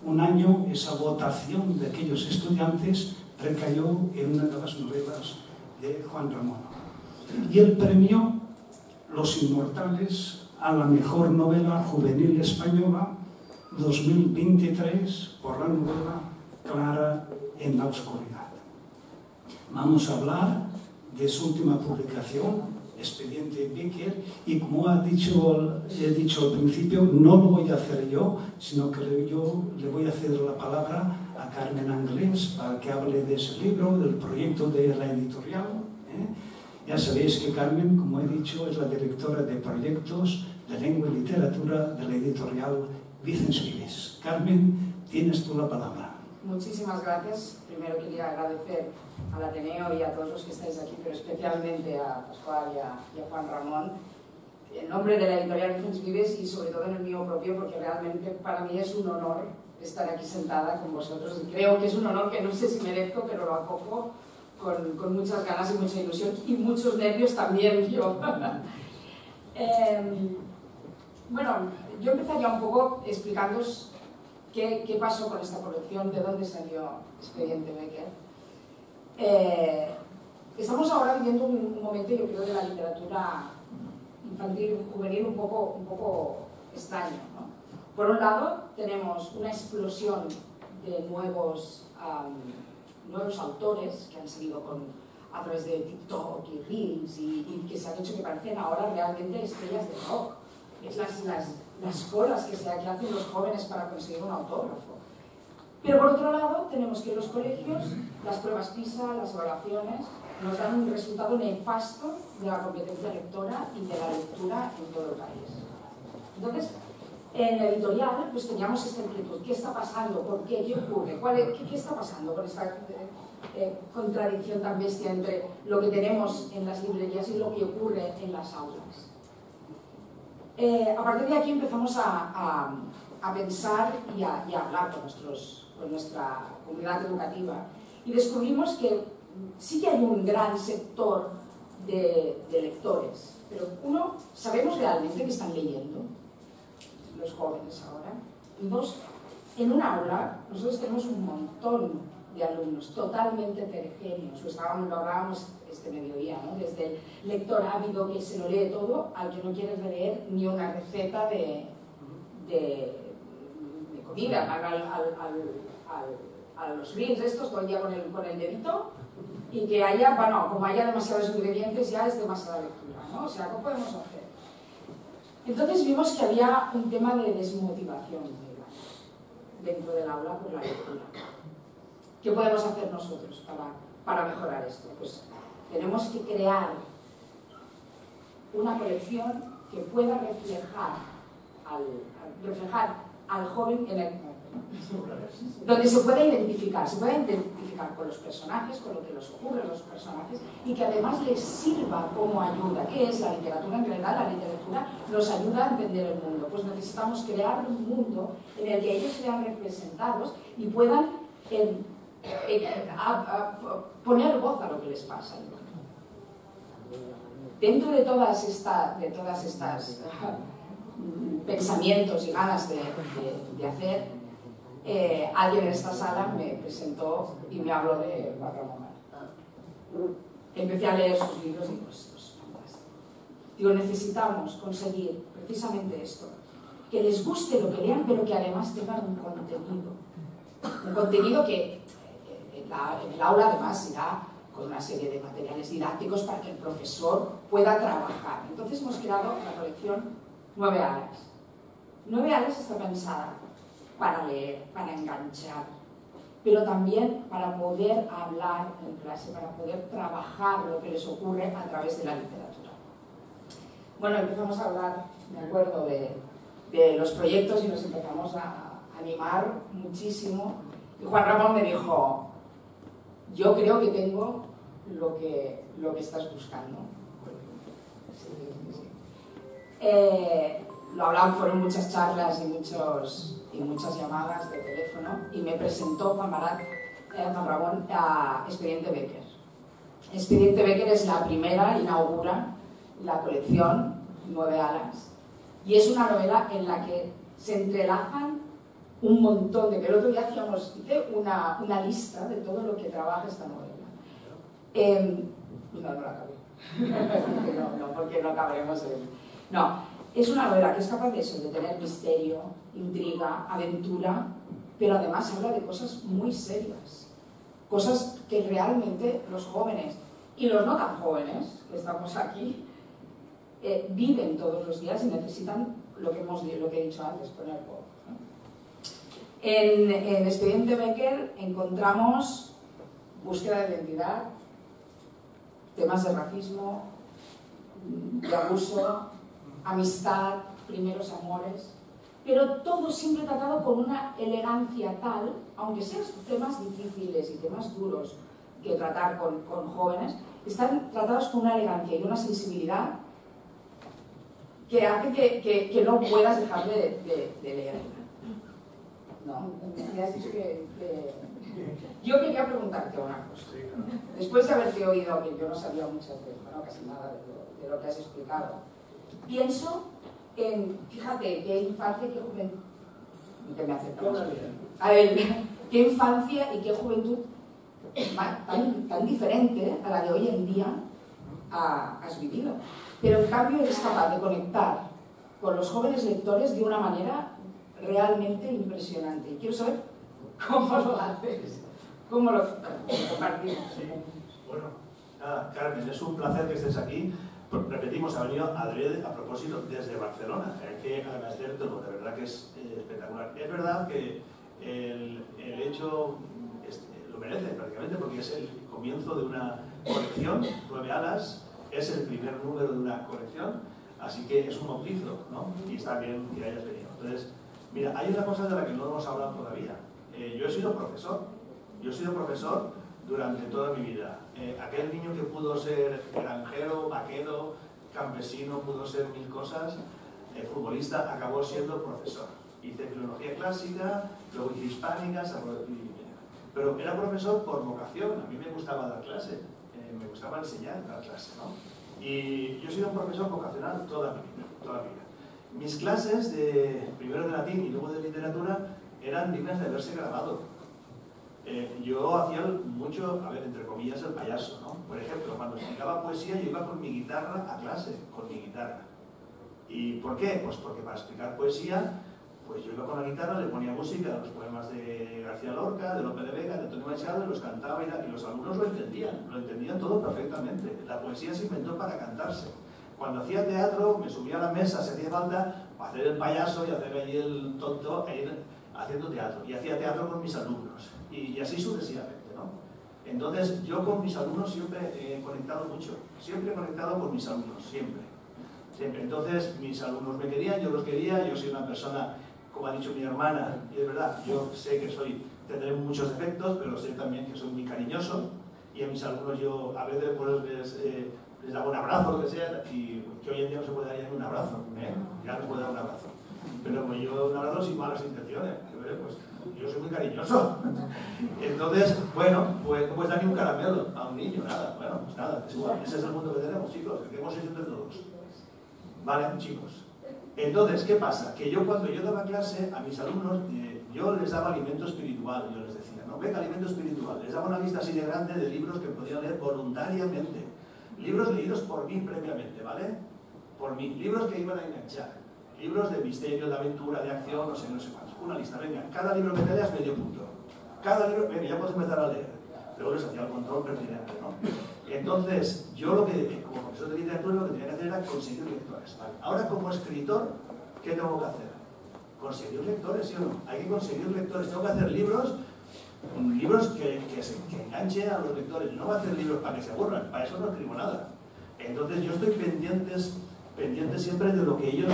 Un año esa votación de aquellos estudiantes recayó en una de las novelas de Juan Ramón. Y el premio Los Inmortales a la mejor novela juvenil española 2023 por la novela Clara en la oscuridad. Vamos a hablar de su última publicación, Expediente Becker, y como he dicho al principio, no lo voy a hacer yo, sino que yo le voy a ceder la palabra a Carmen Anglés para que hable de ese libro, del proyecto de la editorial. Ya sabéis que Carmen, como he dicho, es la directora de proyectos de lengua y literatura de la editorial Vicens Vives. Carmen, tienes tú la palabra. Muchísimas gracias. Primero quería agradecer al Ateneo y a todos los que estáis aquí, pero especialmente a Pascual y a Juan Ramón, en nombre de la editorial Vicens Vives y sobre todo en el mío propio, porque realmente para mí es un honor estar aquí sentada con vosotros y creo que es un honor que no sé si merezco, pero lo acojo con muchas ganas y mucha ilusión y muchos nervios también yo. Bueno, yo empezaría un poco explicándoos qué pasó con esta colección, de dónde salió Expediente Becker. Estamos ahora viviendo un momento, yo creo, de la literatura infantil y juvenil un poco extraño, ¿no? Por un lado, tenemos una explosión de nuevos autores que han salido a través de TikTok y Reels y que se han hecho que parecen ahora realmente estrellas de rock. Es las colas que hacen los jóvenes para conseguir un autógrafo. Pero por otro lado, tenemos que los colegios, las pruebas PISA, las evaluaciones, nos dan un resultado nefasto de la competencia lectora y de la lectura en todo el país. Entonces, en la editorial, pues teníamos esta inquietud. ¿Qué está pasando? ¿Por qué? ¿Qué ocurre? ¿Qué está pasando con esta contradicción tan bestia entre lo que tenemos en las librerías y lo que ocurre en las aulas? A partir de aquí empezamos a pensar y a hablar con nuestra comunidad educativa y descubrimos que sí que hay un gran sector de lectores, pero uno, ¿sabemos realmente que están leyendo los jóvenes ahora? Y dos, en un aula nosotros tenemos un montón de alumnos totalmente heterogéneos, lo hablábamos este mediodía, ¿no? Desde el lector ávido que se lo lee todo al que no quiere leer ni una receta de comida, a los reels estos todo el día con el dedito y que haya, bueno, como haya demasiados ingredientes ya es demasiada lectura, ¿no? O sea, ¿qué podemos hacer? Entonces vimos que había un tema de desmotivación dentro del aula por la lectura. ¿Qué podemos hacer nosotros para mejorar esto? Pues tenemos que crear una colección que pueda reflejar al joven donde se pueda identificar con los personajes, con lo que les ocurre a los personajes y que además les sirva como ayuda. ¿Qué es la literatura? En realidad la literatura nos ayuda a entender el mundo. Pues necesitamos crear un mundo en el que ellos sean representados y puedan poner voz a lo que les pasa. Dentro de todas estas pensamientos y ganas de hacer, alguien en esta sala me presentó y me habló de Juan Ramón. Empecé a leer sus libros y digo, esto es fantástico. Digo, necesitamos conseguir precisamente esto, que les guste lo que lean, pero que además tengan un contenido que en el aula además irá con una serie de materiales didácticos para que el profesor pueda trabajar. Entonces hemos creado la colección 9 alas. 9 alas está pensada para leer, para enganchar, pero también para poder hablar en clase, para poder trabajar lo que les ocurre a través de la literatura. Bueno, empezamos a hablar, me acuerdo, de los proyectos y nos empezamos a animar muchísimo. Y Juan Ramón me dijo, yo creo que tengo lo que estás buscando. Lo hablamos, fueron muchas charlas y muchas llamadas de teléfono y me presentó Juan Ramón a Expediente Becker. Expediente Becker es la primera, inaugura la colección 9 alas y es una novela en la que se entrelazan un montón de... que el otro día hice una lista de todo lo que trabaja esta novela. No la acabé. No, porque no acabaremos en... No, es una novela que es capaz de eso, de tener misterio, intriga, aventura, pero además habla de cosas muy serias. Cosas que realmente los jóvenes, y los no tan jóvenes, que estamos aquí, viven todos los días y necesitan lo que he dicho antes, poner voz, ¿no? En Expediente Becker encontramos búsqueda de identidad, temas de racismo, de abuso, amistad, primeros amores, pero todo siempre tratado con una elegancia tal, aunque sean temas difíciles y temas duros que tratar con jóvenes, están tratados con una elegancia y una sensibilidad que hace que no puedas dejar de leer. No, me has dicho que... Yo quería preguntarte una cosa. Después de haberte oído, que yo no sabía muchas veces, bueno, casi nada de lo que has explicado, pienso en, fíjate, qué infancia y qué juventud... ¿Qué me aceptamos? A ver, qué infancia y qué juventud tan diferente a la de hoy en día has vivido. Pero en cambio eres capaz de conectar con los jóvenes lectores de una manera realmente impresionante. Y quiero saber cómo lo haces, cómo lo compartimos. Sí. Bueno, nada, Carmen, es un placer que estés aquí. Repetimos, ha venido adrede a propósito desde Barcelona. Hay que agradecértelo, de verdad que es espectacular. Es verdad que el hecho lo merece prácticamente porque es el comienzo de una colección, 9 alas, es el primer número de una colección, así que es un bautizo, ¿no? Y está bien que hayas venido. Entonces, mira, hay una cosa de la que no hemos hablado todavía. Yo he sido profesor durante toda mi vida. Aquel niño que pudo ser granjero, vaquero, campesino, pudo ser mil cosas, futbolista, acabó siendo profesor. Hice filología clásica, luego hice hispánica, pero era profesor por vocación. A mí me gustaba dar clase, me gustaba enseñar, dar clase, ¿no? Y yo he sido un profesor vocacional toda mi vida. Mis clases, primero de latín y luego de literatura, eran dignas de haberse grabado. Yo hacía mucho, a ver, entre comillas, el payaso, ¿no? Por ejemplo, cuando explicaba poesía, yo iba con mi guitarra a clase, con mi guitarra. ¿Y por qué? Pues porque para explicar poesía, pues yo iba con la guitarra, le ponía música a los poemas de García Lorca, de Lope de Vega, de Antonio Machado, y los cantaba y los alumnos lo entendían todo perfectamente. La poesía se inventó para cantarse. Cuando hacía teatro, me subía a la mesa, si hacía falta, para hacer el payaso y hacer allí el tonto, haciendo teatro. Y hacía teatro con mis alumnos. Y así sucesivamente, ¿no? Entonces, yo con mis alumnos siempre he conectado mucho. Siempre he conectado con mis alumnos, siempre. Entonces, mis alumnos me querían, yo los quería, yo soy una persona, como ha dicho mi hermana, y es verdad, yo sé que tendré muchos defectos, pero sé también que soy muy cariñoso, y a mis alumnos yo a veces pues, les daba un abrazo, lo que sea, y que hoy en día no se puede dar ya un abrazo, ya no se puede dar un abrazo. Pero pues yo un abrazo sin malas intenciones, pues yo soy muy cariñoso. Entonces, bueno, pues no puedes dar ni un caramelo a un niño, nada, bueno, pues nada, es igual, ese es el mundo que tenemos, chicos, que hemos hecho entre todos. ¿Vale, chicos? Entonces, ¿qué pasa? Que yo cuando yo daba clase a mis alumnos, yo les daba alimento espiritual, yo les decía, ¿no? Venga, alimento espiritual. Les daba una lista así de grande de libros que podían leer voluntariamente. Libros leídos por mí previamente, ¿vale? Por mí. Libros que iban a enganchar. Libros de misterio, de aventura, de acción, no sé cuántos. Una lista, venga, cada libro que te leas, medio punto. Cada libro, venga, ya puedes empezar a leer. Luego les hacía el control pertinente, ¿no? Entonces, yo como profesor de literatura, lo que tenía que hacer era conseguir lectores. ¿Vale? Ahora, como escritor, ¿qué tengo que hacer? Conseguir lectores, ¿sí o no? Hay que conseguir lectores. Tengo que hacer libros que enganchen a los lectores. No voy a hacer libros para que se aburran, para eso no escribo nada. Entonces, yo estoy pendiente siempre de lo que ellos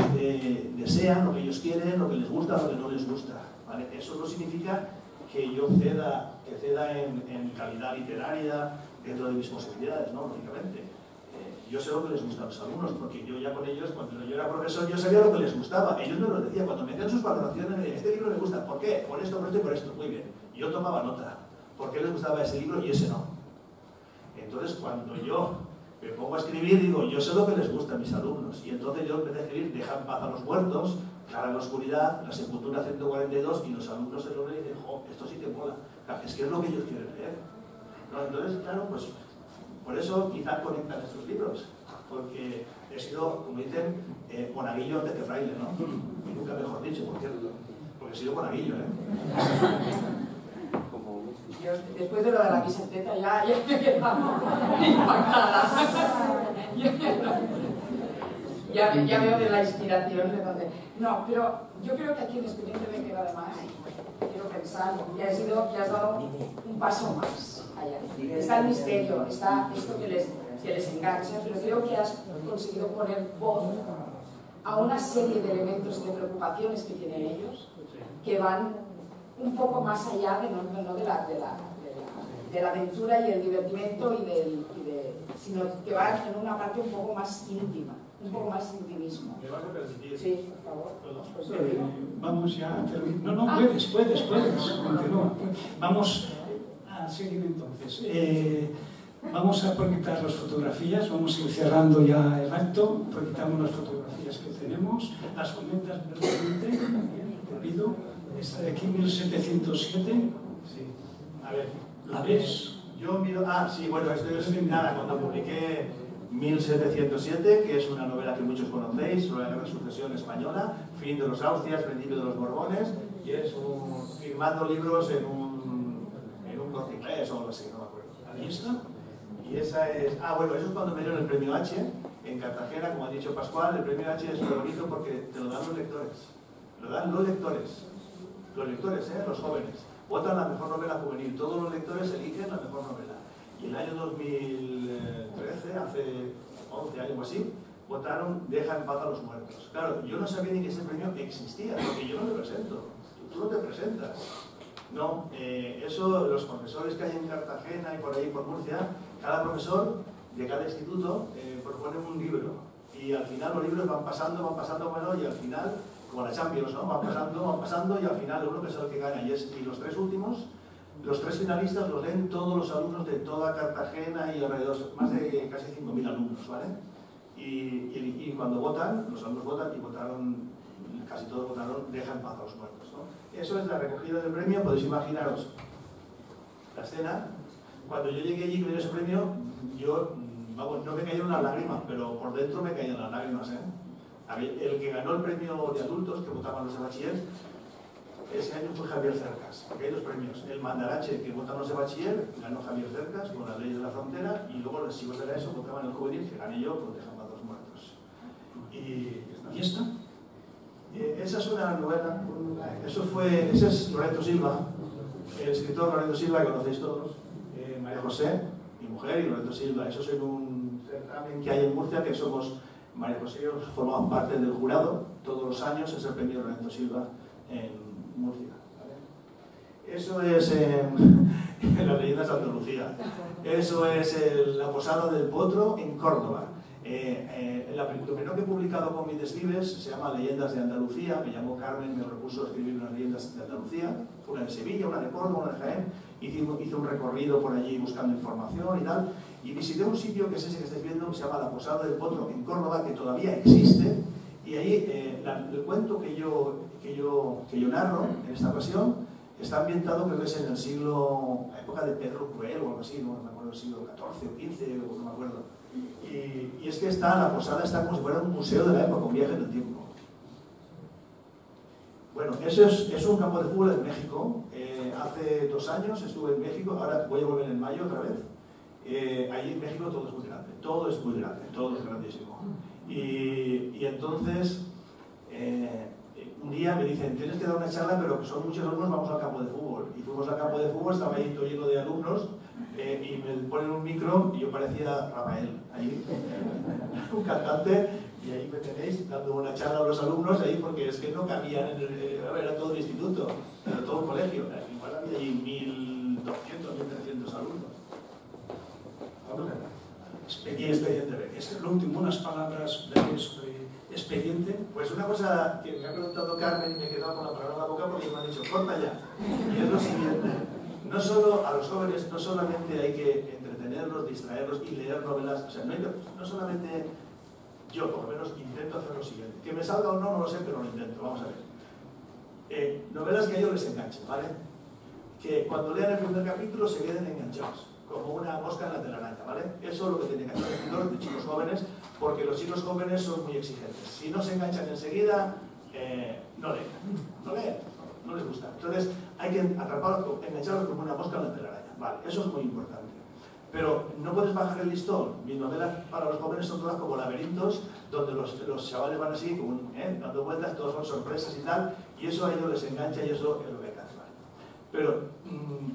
desean, lo que ellos quieren, lo que les gusta, lo que no les gusta. ¿Vale? Eso no significa que yo ceda en calidad literaria dentro de mis posibilidades, ¿no? Lógicamente. Yo sé lo que les gusta a los alumnos, porque yo ya con ellos, cuando yo era profesor, yo sabía lo que les gustaba. Ellos me lo decían, cuando me hacían sus valoraciones, me decían, este libro me gusta, ¿por qué? Por esto, por esto y por esto. Muy bien. Y yo tomaba nota. ¿Por qué les gustaba ese libro y ese no? Entonces, cuando yo me pongo a escribir, digo, yo sé lo que les gusta a mis alumnos. Y entonces yo empecé a escribir, deja en paz a los muertos, Clara en la oscuridad, la Sepultura 142, y los alumnos se lo ven y dicen, jo, esto sí te mola. Claro, es que es lo que ellos quieren leer, ¿no? Entonces, claro, pues por eso quizás conectan estos libros, porque he sido, como dicen, monaguillo antes que fraile, ¿no? Y nunca mejor dicho, por cierto, porque he sido monaguillo, Yo, después de lo de la bisenteta ya me he quedado impactada. Ya veo de la inspiración de donde... No, pero yo creo que aquí en Expediente Becker, además, quiero pensar que has dado un paso más allá. Está el misterio, está esto que les engancha, pero creo que has conseguido poner voz a una serie de elementos y de preocupaciones que tienen ellos, que van un poco más allá de la aventura y el divertimento sino que van en una parte un poco más íntima, un poco más intimismo. ¿Me vas a permitir? Sí, por favor. Vamos ya a terminar. No, puedes, continúa. Vamos a seguir entonces. Vamos a proyectar las fotografías, vamos a ir cerrando ya el acto, proyectamos las fotografías que tenemos, las comentas brevemente, te pido. Esta de aquí, 1707. Sí. A ver. ¿La ves? Yo miro... Ah, sí, bueno, esto es nada, cuando publiqué 1707, que es una novela que muchos conocéis, sobre la Guerra de Sucesión Española, fin de los Austrias, principio de los Borbones, y es firmando libros en un Corte Inglés o algo así, no me acuerdo. ¿Ahí está? Y esa es... Ah, bueno, eso es cuando me dieron el premio H en Cartagena, como ha dicho Pascual. El premio H es muy bonito porque te lo dan los lectores. Lo dan los lectores. Los lectores, los jóvenes, votan la mejor novela juvenil. Todos los lectores eligen la mejor novela. Y el año 2013, hace 11 años o así, votaron Deja en paz a los muertos. Claro, yo no sabía ni que ese premio existía, porque yo no me presento. Tú no te presentas. No, eso, los profesores que hay en Cartagena y por ahí por Murcia, cada profesor de cada instituto propone un libro. Y al final los libros van pasando, bueno, y al final... como la Champions, ¿no? Van pasando y al final uno que es el que gana. Y los tres últimos, los tres finalistas los leen todos los alumnos de toda Cartagena y alrededor, más de casi 5.000 alumnos, ¿vale? Y cuando votan, los alumnos votan y votaron, casi todos votaron, Deja en paz a los muertos, ¿no? Eso es la recogida del premio. Podéis imaginaros la escena. Cuando yo llegué allí y me dio ese premio, yo, vamos, no me cayeron las lágrimas, pero por dentro me caían las lágrimas, ¿eh? El que ganó el premio de adultos, que votaban los de bachiller, ese año fue Javier Cercas, porque hay dos premios. El Mandarache, que votan los de bachiller, ganó Javier Cercas con las leyes de la frontera, y luego los chicos de la ESO votaban el juvenil, que gané yo con Deja en paz a los muertos. ¿Y esta? Esa es una novela, ese es Loreto Silva, el escritor Loreto Silva, que conocéis todos, María José, mi mujer, y Loreto Silva. Eso es en un certamen que hay en Murcia, que somos... María José y yo formamos parte del jurado, todos los años es el premio Loreto Silva en Murcia, ¿vale? Eso es en las leyendas de Andalucía. Eso es la Posada del Potro en Córdoba. Lo primero que he publicado con mis deslives se llama Leyendas de Andalucía. Me llamó Carmen, me propuso escribir unas leyendas de Andalucía, una de Sevilla, una de Córdoba, una de Jaén. Hice un recorrido por allí buscando información y tal. Y visité un sitio que es ese que estáis viendo, que se llama la Posada del Potro en Córdoba, que todavía existe. Y ahí el cuento que yo narro en esta ocasión está ambientado, creo que es en el siglo, la época de Pedro Cruel o algo así, no me acuerdo, el siglo XIV o XV, no me acuerdo. Y es que la posada está como si fuera un museo de la época, un viaje en el tiempo. Bueno, eso es un campo de fútbol en México. Hace 2 años estuve en México, ahora voy a volver en mayo otra vez. Allí en México todo es muy grande, todo es grandísimo. Y entonces, un día me dicen, tienes que dar una charla, pero que son muchos alumnos, vamos al campo de fútbol. Y fuimos al campo de fútbol, estaba ahí todo lleno de alumnos, y me ponen un micro y yo parecía Rafael, ahí, un cantante, y ahí me tenéis dando una charla a los alumnos, ahí porque es que no cabían, era todo el instituto, era todo un colegio, igual había ahí 1.200, 1.300 alumnos. Expediente. Es lo último, unas palabras breves sobre expediente. Pues una cosa que me ha preguntado Carmen y me he quedado con la palabra en la boca porque me han dicho, corta ya. Y es lo siguiente, no solo a los jóvenes, no solamente hay que entretenerlos, distraerlos y leer novelas, o sea, no solamente yo por lo menos intento hacer lo siguiente. Que me salga o no, no lo sé, pero lo intento. Vamos a ver. Novelas que a ellos les enganchen, ¿vale? Que cuando lean el primer capítulo se queden enganchados, como una mosca en la telaraña, ¿vale? Eso es lo que tienen que hacer los escritores de chicos jóvenes, porque los chicos jóvenes son muy exigentes. Si no se enganchan enseguida, no leen, no les gusta. Entonces hay que atraparlos, engancharlos como una mosca en la telaraña, ¿vale? Eso es muy importante. Pero no puedes bajar el listón. Mis novelas para los jóvenes son todas como laberintos, donde los chavales van así, dando vueltas, todos son sorpresas y tal, y eso a ellos les engancha y eso es lo que cansa. Pero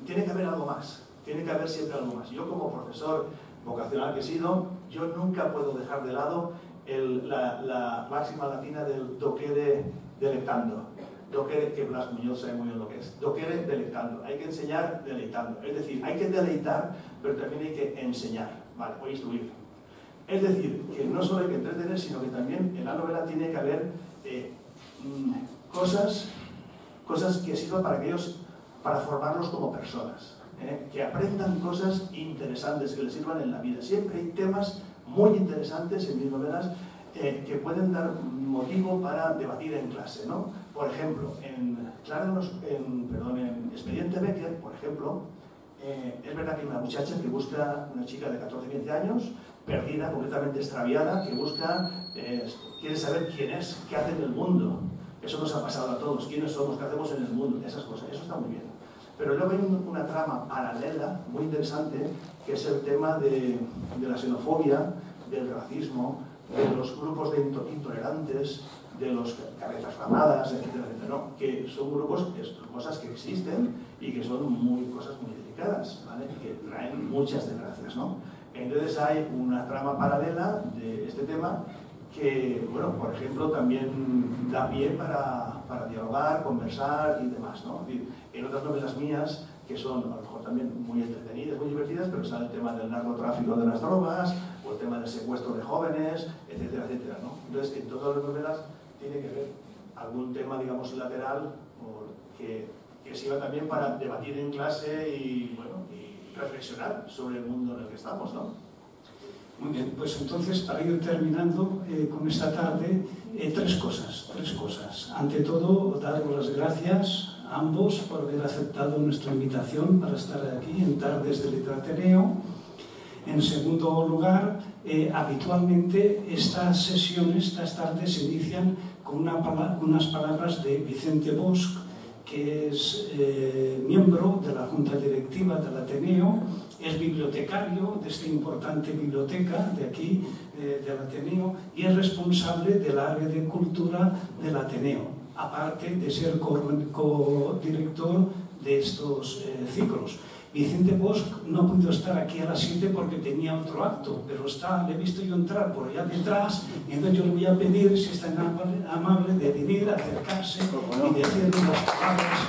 tiene que haber algo más, tiene que haber siempre algo más. Yo como profesor vocacional que he sido, yo nunca puedo dejar de lado la máxima latina del docere delectando. Docere, que Blas Muñoz sabe muy bien lo que es. Docere delectando. Hay que enseñar deleitando. Es decir, hay que deleitar, pero también hay que enseñar, ¿vale? O instruir. Es decir, que no solo hay que entretener, sino que también en la novela tiene que haber cosas que sirvan para formarlos como personas. Que aprendan cosas interesantes, que les sirvan en la vida. Siempre hay temas muy interesantes en mis novelas que pueden dar motivo para debatir en clase, ¿no? Por ejemplo, en Expediente Becker, por ejemplo, es verdad que hay una muchacha que busca, una chica de 14-15 años, perdida, completamente extraviada, que busca, quiere saber quién es, qué hace en el mundo. Eso nos ha pasado a todos, quiénes somos, qué hacemos en el mundo, esas cosas, eso está muy bien. Pero luego hay una trama paralela, muy interesante, que es el tema de la xenofobia, del racismo, de los grupos de intolerantes, de los cabezas ramadas, etcétera, etcétera, ¿no? Que son grupos, cosas que existen y que son cosas muy delicadas, ¿vale? Que traen muchas desgracias, ¿no? Entonces hay una trama paralela de este tema que, bueno, por ejemplo, también da pie para dialogar, conversar y demás, ¿no? Es decir, en otras novelas mías, que son a lo mejor también muy entretenidas, muy divertidas, pero está el tema del narcotráfico de las drogas, o el tema del secuestro de jóvenes, etcétera, etcétera, ¿no? Entonces, en todas las novelas tiene que haber algún tema, digamos, lateral, que sirva también para debatir en clase y, bueno, y reflexionar sobre el mundo en el que estamos, ¿no? Muy bien, pues entonces, para ir terminando con esta tarde, tres cosas. Ante todo, daros las gracias a ambos por haber aceptado nuestra invitación para estar aquí en Tardes de Literateneo. En segundo lugar, habitualmente estas tardes se inician con unas palabras de Vicente Bosch, que es miembro de la Junta Directiva del Ateneo, es bibliotecario de esta importante biblioteca de aquí, del Ateneo, y es responsable del área de cultura del Ateneo, aparte de ser co-director de estos ciclos. Vicente Bosch no ha podido estar aquí a las 7 porque tenía otro acto, pero le he visto yo entrar por allá detrás, y entonces yo le voy a pedir si es tan amable de venir, acercarse y decirle las palabras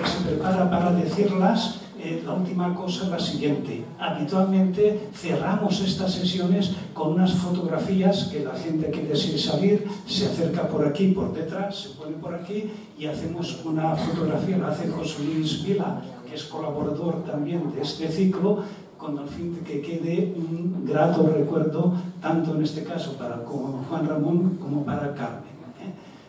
que se prepara para decirlas. La última cosa es la siguiente. Habitualmente cerramos estas sesiones con unas fotografías que la gente que desee salir se acerca por aquí, por detrás, se pone por aquí y hacemos una fotografía, la hace José Luis Vila, que es colaborador también de este ciclo, con el fin de que quede un grato recuerdo, tanto en este caso para Juan Ramón como para Carmen.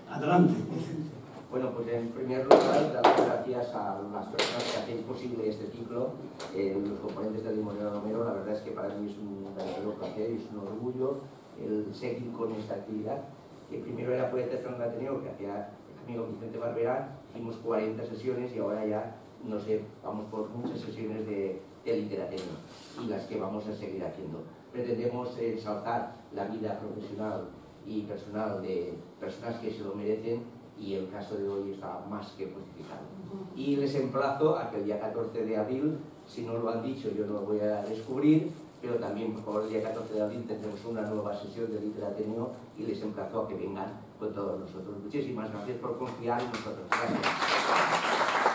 Adelante, Vicente. Bueno, pues en primer lugar, dar las gracias a las personas que hacéis posible este ciclo, los componentes del Limonero Romero. La verdad es que para mí es un verdadero placer y es un orgullo el seguir con esta actividad, que primero era Poetas en el Ateneo, que hacía el amigo Vicente Barberá, hicimos 40 sesiones y ahora ya, no sé, vamos por muchas sesiones de Literateneo y las que vamos a seguir haciendo. Pretendemos ensalzar la vida profesional y personal de personas que se lo merecen, y el caso de hoy está más que justificado. Y les emplazo a que el día 14 de abril, si no lo han dicho yo no lo voy a descubrir, pero también por favor el día 14 de abril tendremos una nueva sesión de Literateneo y les emplazo a que vengan con todos nosotros. Muchísimas gracias por confiar en nosotros. Gracias.